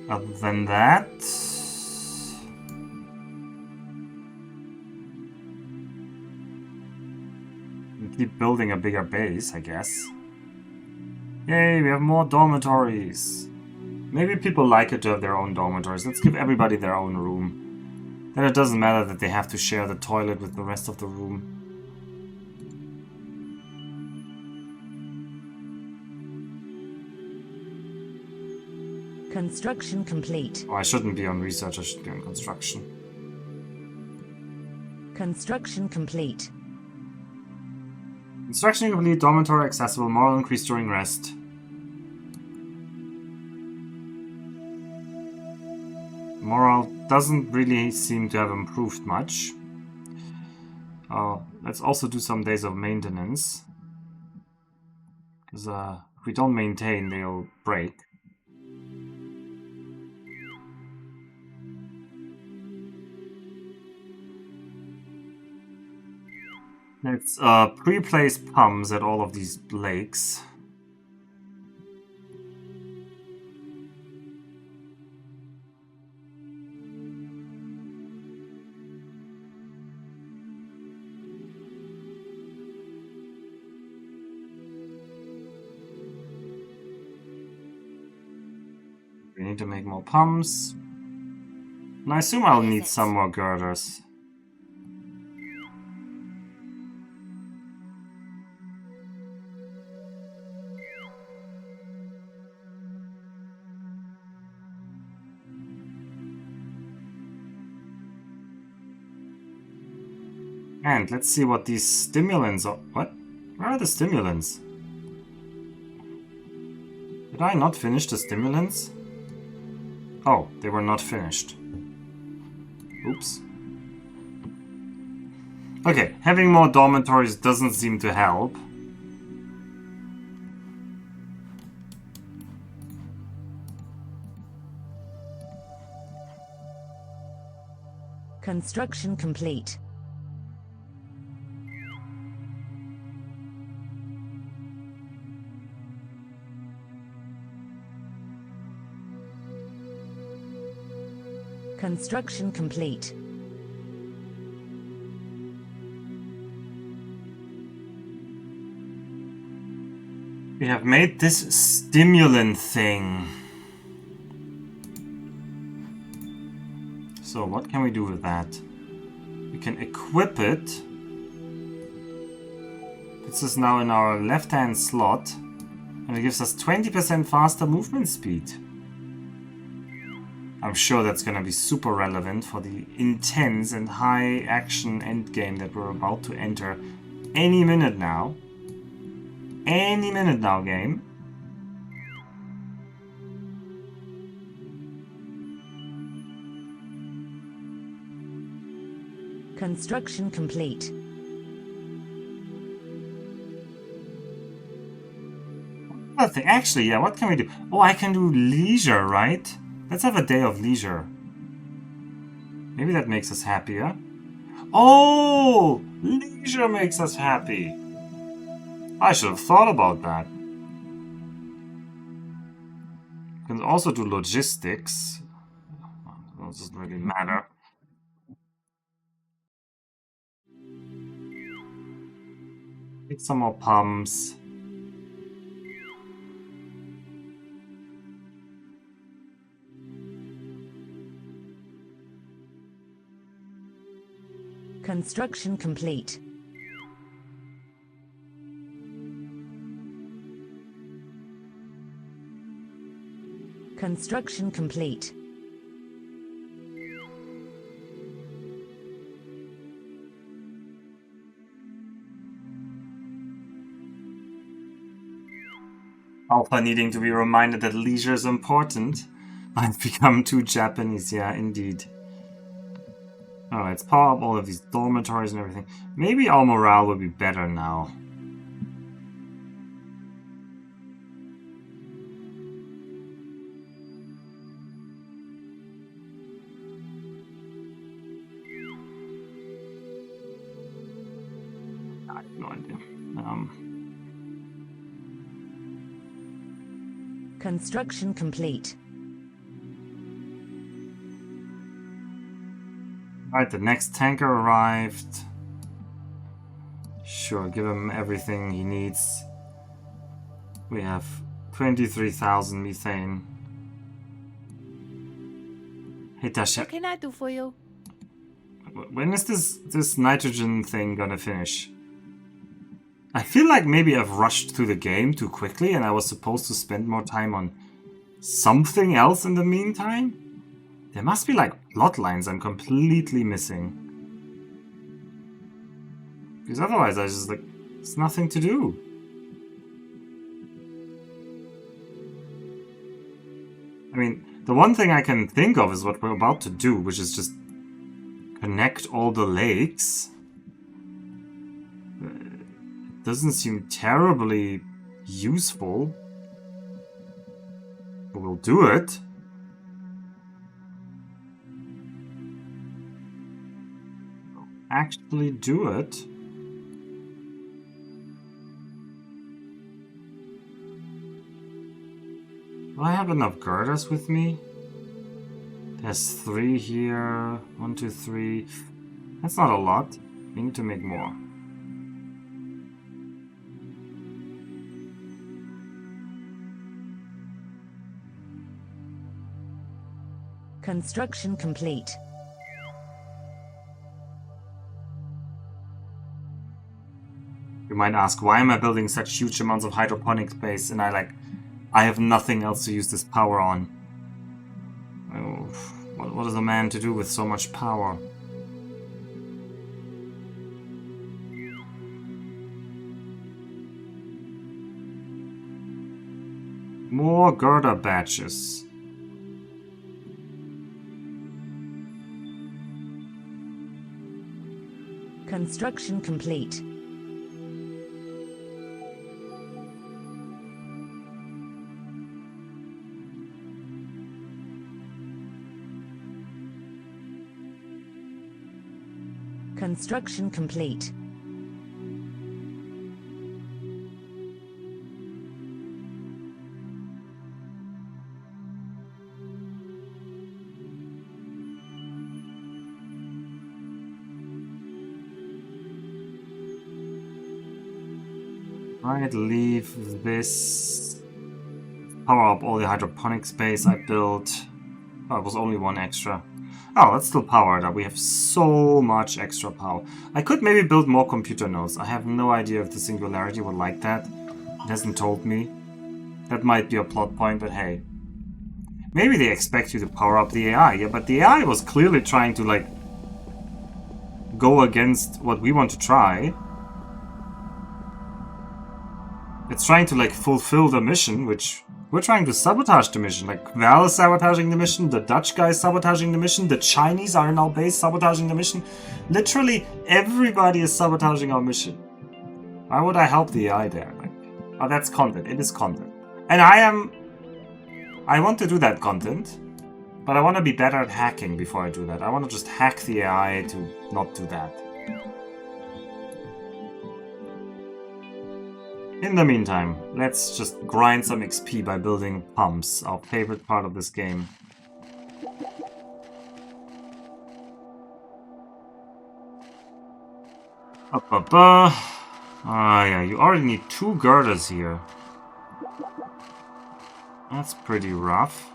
Other than that... we keep building a bigger base, I guess. Yay, we have more dormitories. Maybe people like it to have their own dormitories. Let's give everybody their own room. Then it doesn't matter that they have to share the toilet with the rest of the room. Construction complete. Oh, I shouldn't be on research, I should be on construction. Construction complete. Construction complete, dormitory accessible, moral increase during rest. Morale doesn't really seem to have improved much. Let's also do some days of maintenance. Because if we don't maintain, they'll break. Let's pre-place pumps at all of these lakes. We need to make more pumps. And I assume I'll need some more girders. And let's see what these stimulants are. What? Where are the stimulants? Did I not finish the stimulants? Oh, they were not finished. Oops. Okay, having more dormitories doesn't seem to help. Construction complete. Construction complete. We have made this stimulant thing. So what can we do with that? We can equip it. This is now in our left-hand slot. And it gives us 20% faster movement speed. I'm sure that's gonna be super relevant for the intense and high action endgame that we're about to enter any minute now. Any minute now, game. Construction complete. Another thing, actually, yeah, what can we do? Oh, I can do leisure, right? Let's have a day of leisure. Maybe that makes us happier. Oh! Leisure makes us happy. I should have thought about that. You can also do logistics. It doesn't really matter. Get some more pumps. Construction complete. Construction complete. Alpha needing to be reminded that leisure is important. I've become too Japanese, yeah, indeed. Oh, let's power up all of these dormitories and everything. Maybe our morale will be better now. I have no idea. Construction complete. Right, the next tanker arrived. Sure, give him everything he needs. We have 23,000 methane. Hey Tasha, What can I do for you? when is this nitrogen thing gonna finish? I feel like maybe I've rushed through the game too quickly and I was supposed to spend more time on something else in the meantime? There must be like plot lines I'm completely missing. Because otherwise I just like, it's nothing to do. I mean, the one thing I can think of is what we're about to do, which is just connect all the lakes. It doesn't seem terribly useful. But we'll do it. We'll actually do it. Do I have enough girders with me? There's 3 here. 1, 2, 3. That's not a lot. We need to make more. Construction complete. You might ask, why am I building such huge amounts of hydroponic space? And I have nothing else to use this power on. Oh, what is a man to do with so much power? More girder batches. Construction complete. Construction complete. I'd leave this. Power up all the hydroponic space I built. Oh, it was only 1 extra. Oh, let's still power it up. We have so much extra power. I could maybe build more computer nodes. I have no idea if the Singularity would like that. It hasn't told me. That might be a plot point, but hey. Maybe they expect you to power up the AI. Yeah, but the AI was clearly trying to, like, go against what we want to try. It's trying to, like, fulfill the mission, which... We're trying to sabotage the mission. Like, Val is sabotaging the mission, the Dutch guy is sabotaging the mission, the Chinese are in our base sabotaging the mission. Literally, everybody is sabotaging our mission. Why would I help the AI there? Like, oh, that's content. It is content. And I want to do that content, but I want to be better at hacking before I do that. I want to just hack the AI to not do that. In the meantime, let's just grind some XP by building pumps, our favorite part of this game. Ah, yeah, you already need 2 girders here. That's pretty rough.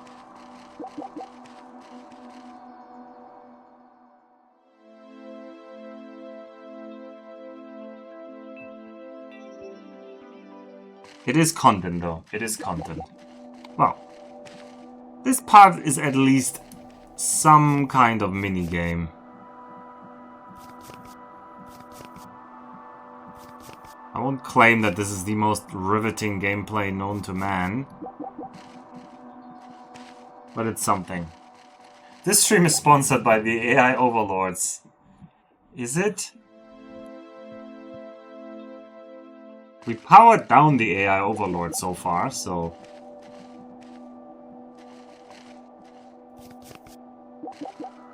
It is content, though. It is content. Well, this part is at least some kind of mini-game. I won't claim that this is the most riveting gameplay known to man. But it's something. This stream is sponsored by the AI Overlords. Is it? We powered down the AI Overlord so far, so...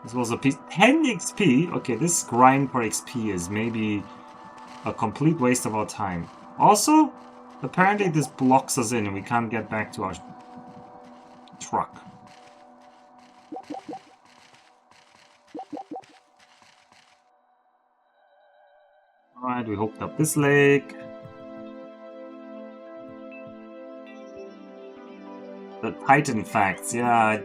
This was a piece... 10 XP? Okay, this grind for XP is maybe a complete waste of our time. Also, apparently this blocks us in and we can't get back to our truck. Alright, we hooked up this lake. The Titan facts, yeah.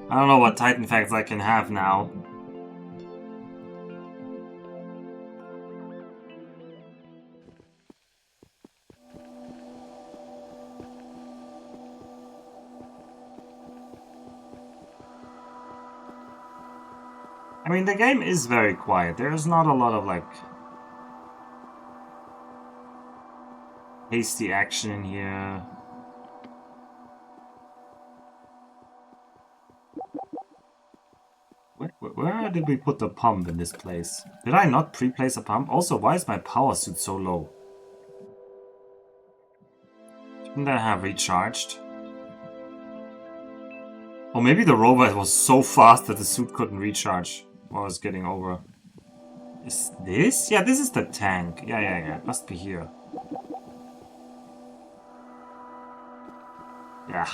I don't know what Titan facts I can have now. I mean, the game is very quiet. There's not a lot of, like, hasty action in here. Where did we put the pump in this place? Did I not pre-place a pump? Also, why is my power suit so low? Shouldn't that have recharged? Or maybe the robot was so fast that the suit couldn't recharge while I was getting over. Is this? Yeah, this is the tank. Yeah. It must be here. Yeah.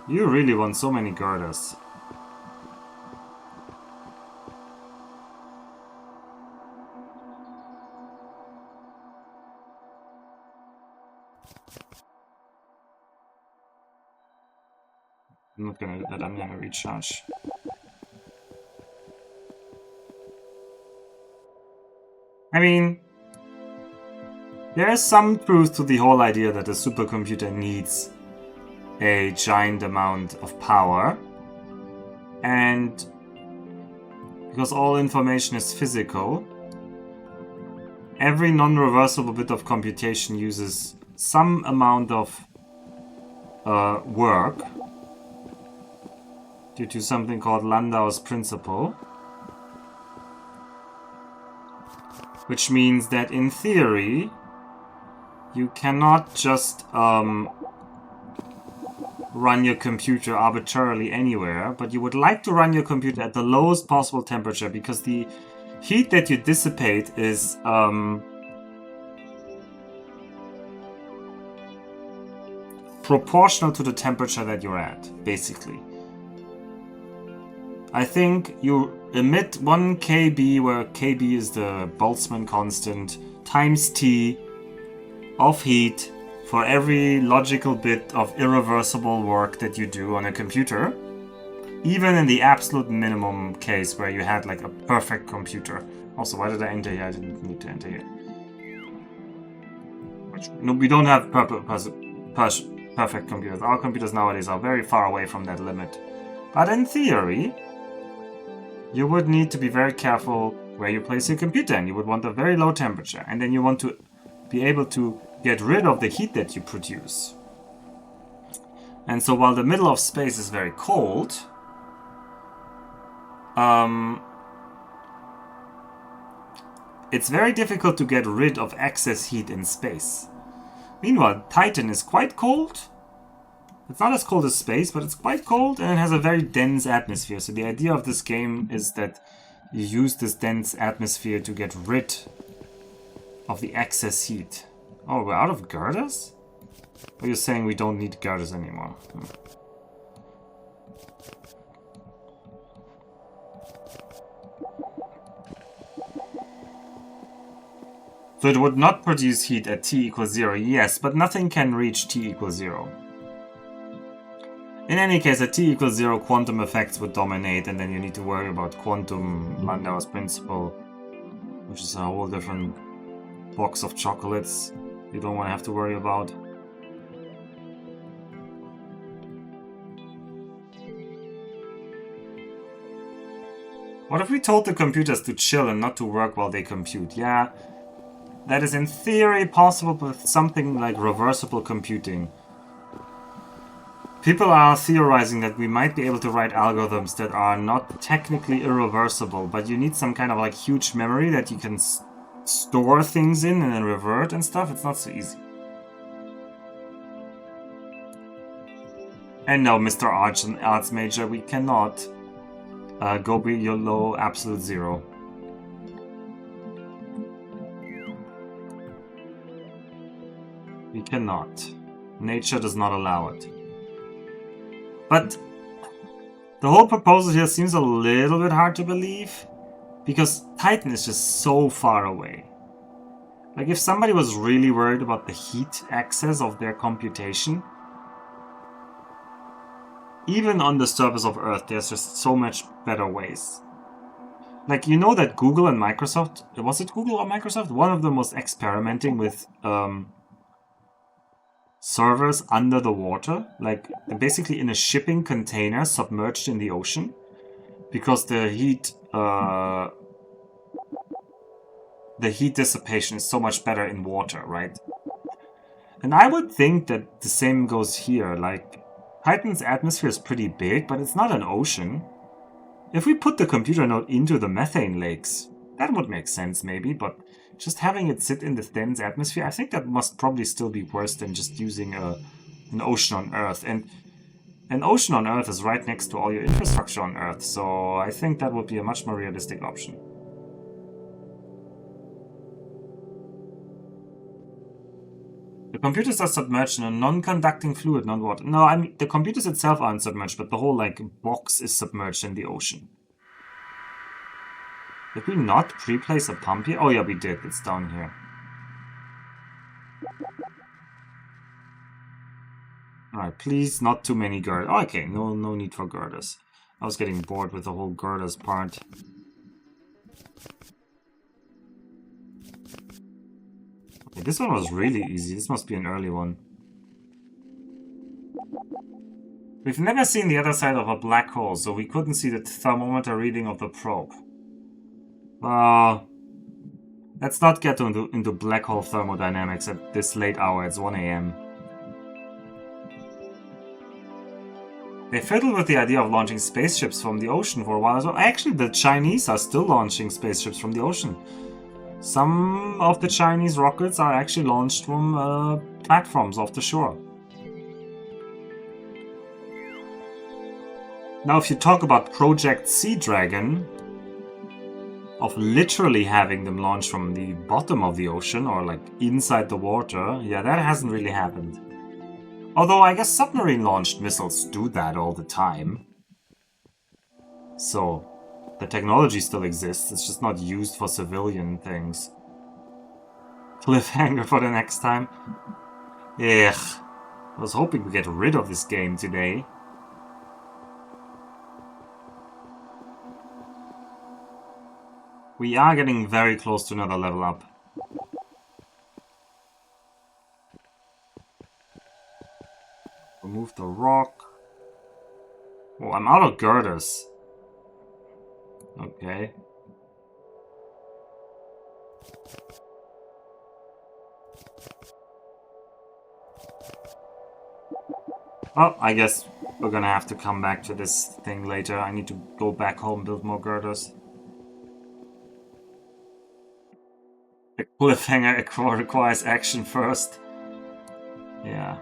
You really want so many girders. I'm not gonna do that, I'm gonna recharge. I mean, there is some truth to the whole idea that a supercomputer needs a giant amount of power. And because all information is physical, every non-reversible bit of computation uses some amount of work due to something called Landau's principle, which means that in theory you cannot just run your computer arbitrarily anywhere, but you would like to run your computer at the lowest possible temperature because the heat that you dissipate is proportional to the temperature that you're at, basically. I think you emit 1 kb, where kb is the Boltzmann constant, times T of heat for every logical bit of irreversible work that you do on a computer. Even in the absolute minimum case where you had like a perfect computer. Also, why did I enter here? I didn't need to enter here. No, we don't have perfect computers. Our computers nowadays are very far away from that limit. But in theory, you would need to be very careful where you place your computer, and you would want a very low temperature, and then you want to be able to get rid of the heat that you produce. And so while the middle of space is very cold, it's very difficult to get rid of excess heat in space. Meanwhile, Titan is quite cold. It's not as cold as space, but it's quite cold, and it has a very dense atmosphere. So the idea of this game is that you use this dense atmosphere to get rid of the excess heat. Oh, we're out of girders? Or you're saying we don't need girders anymore? So it would not produce heat at T equals 0, yes, but nothing can reach T equals 0. In any case, at T equals 0, quantum effects would dominate, and then you need to worry about quantum Landau's principle, which is a whole different box of chocolates you don't want to have to worry about. What if we told the computers to chill and not to work while they compute? Yeah, that is in theory possible with something like reversible computing. People are theorizing that we might be able to write algorithms that are not technically irreversible, but you need some kind of like huge memory that you can store things in and then revert and stuff. It's not so easy. And no, Mr. Arts Major, we cannot go below absolute 0. We cannot. Nature does not allow it. But the whole proposal here seems a little bit hard to believe, because Titan is just so far away. Like, if somebody was really worried about the heat excess of their computation, even on the surface of Earth, there's just so much better ways. Like, you know that Google and Microsoft, was it Google or Microsoft? One of them was experimenting with servers under the water, like basically in a shipping container submerged in the ocean, because the heat the heat dissipation is so much better in water, right? And I would think that the same goes here. Like, Titan's atmosphere is pretty big, but it's not an ocean. If we put the computer node into the methane lakes, that would make sense maybe, but just having it sit in the dense atmosphere, I think that must probably still be worse than just using an ocean on Earth. And an ocean on Earth is right next to all your infrastructure on Earth, so I think that would be a much more realistic option. The computers are submerged in a non-conducting fluid, not water. No, I mean, the computers itself aren't submerged, but the whole, like, box is submerged in the ocean. Did we not pre-place a pump here? Oh yeah, we did. It's down here. Alright, please, not too many girders. Oh, okay, no need for girders. I was getting bored with the whole girders part. Okay, this one was really easy. This must be an early one. We've never seen the other side of a black hole, so we couldn't see the thermometer reading of the probe. Let's not get into black hole thermodynamics at this late hour. It's 1 AM. They fiddled with the idea of launching spaceships from the ocean for a while as well. Actually, the Chinese are still launching spaceships from the ocean. Some of the Chinese rockets are actually launched from platforms off the shore. Now, if you talk about Project Sea Dragon, of literally having them launch from the bottom of the ocean or like inside the water, yeah, that hasn't really happened. Although I guess submarine-launched missiles do that all the time. So, the technology still exists, it's just not used for civilian things. Cliffhanger for the next time. Ugh. I was hoping to get rid of this game today. We are getting very close to another level up. Remove the rock. Oh, I'm out of girders. Okay. Well, I guess we're gonna have to come back to this thing later. I need to go back home, build more girders. The cliffhanger requires action first. Yeah.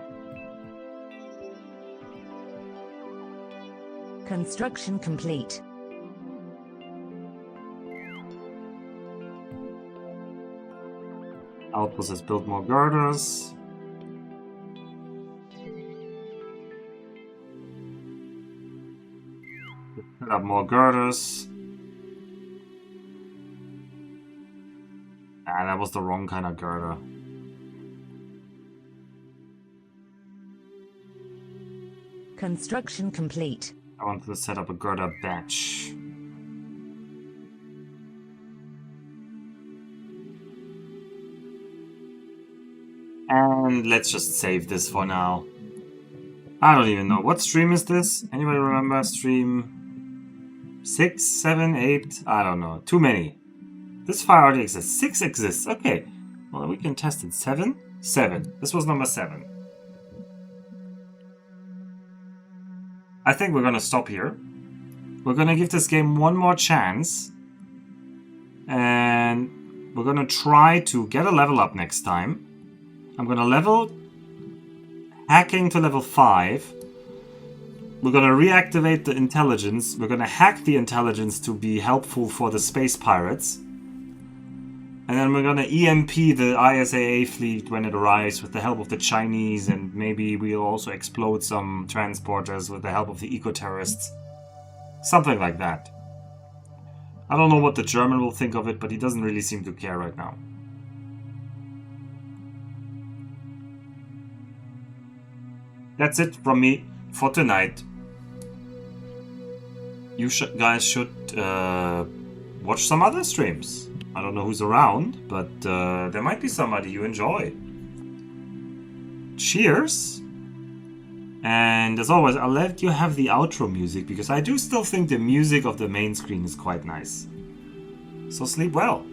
Construction complete. Outpost has built more girders. Set up more girders. Ah, that was the wrong kind of girder. Construction complete. I wanted to set up a girder batch. And let's just save this for now. I don't even know. What stream is this? Anybody remember? Stream 6, 7, 8? I don't know. Too many. This file already exists. 6 exists. Okay. Well, we can test it. 7? 7. This was number 7. I think we're gonna stop here. We're gonna give this game one more chance. And we're gonna try to get a level up next time. I'm gonna level hacking to level 5. We're gonna reactivate the intelligence. We're gonna hack the intelligence to be helpful for the space pirates. And then we're gonna EMP the ISAA fleet when it arrives with the help of the Chinese, and maybe we'll also explode some transporters with the help of the eco-terrorists. Something like that. I don't know what the German will think of it, but he doesn't really seem to care right now. That's it from me for tonight. You guys should watch some other streams. I don't know who's around, but there might be somebody you enjoy. Cheers! And as always, I'll let you have the outro music because I do still think the music of the main screen is quite nice. So sleep well.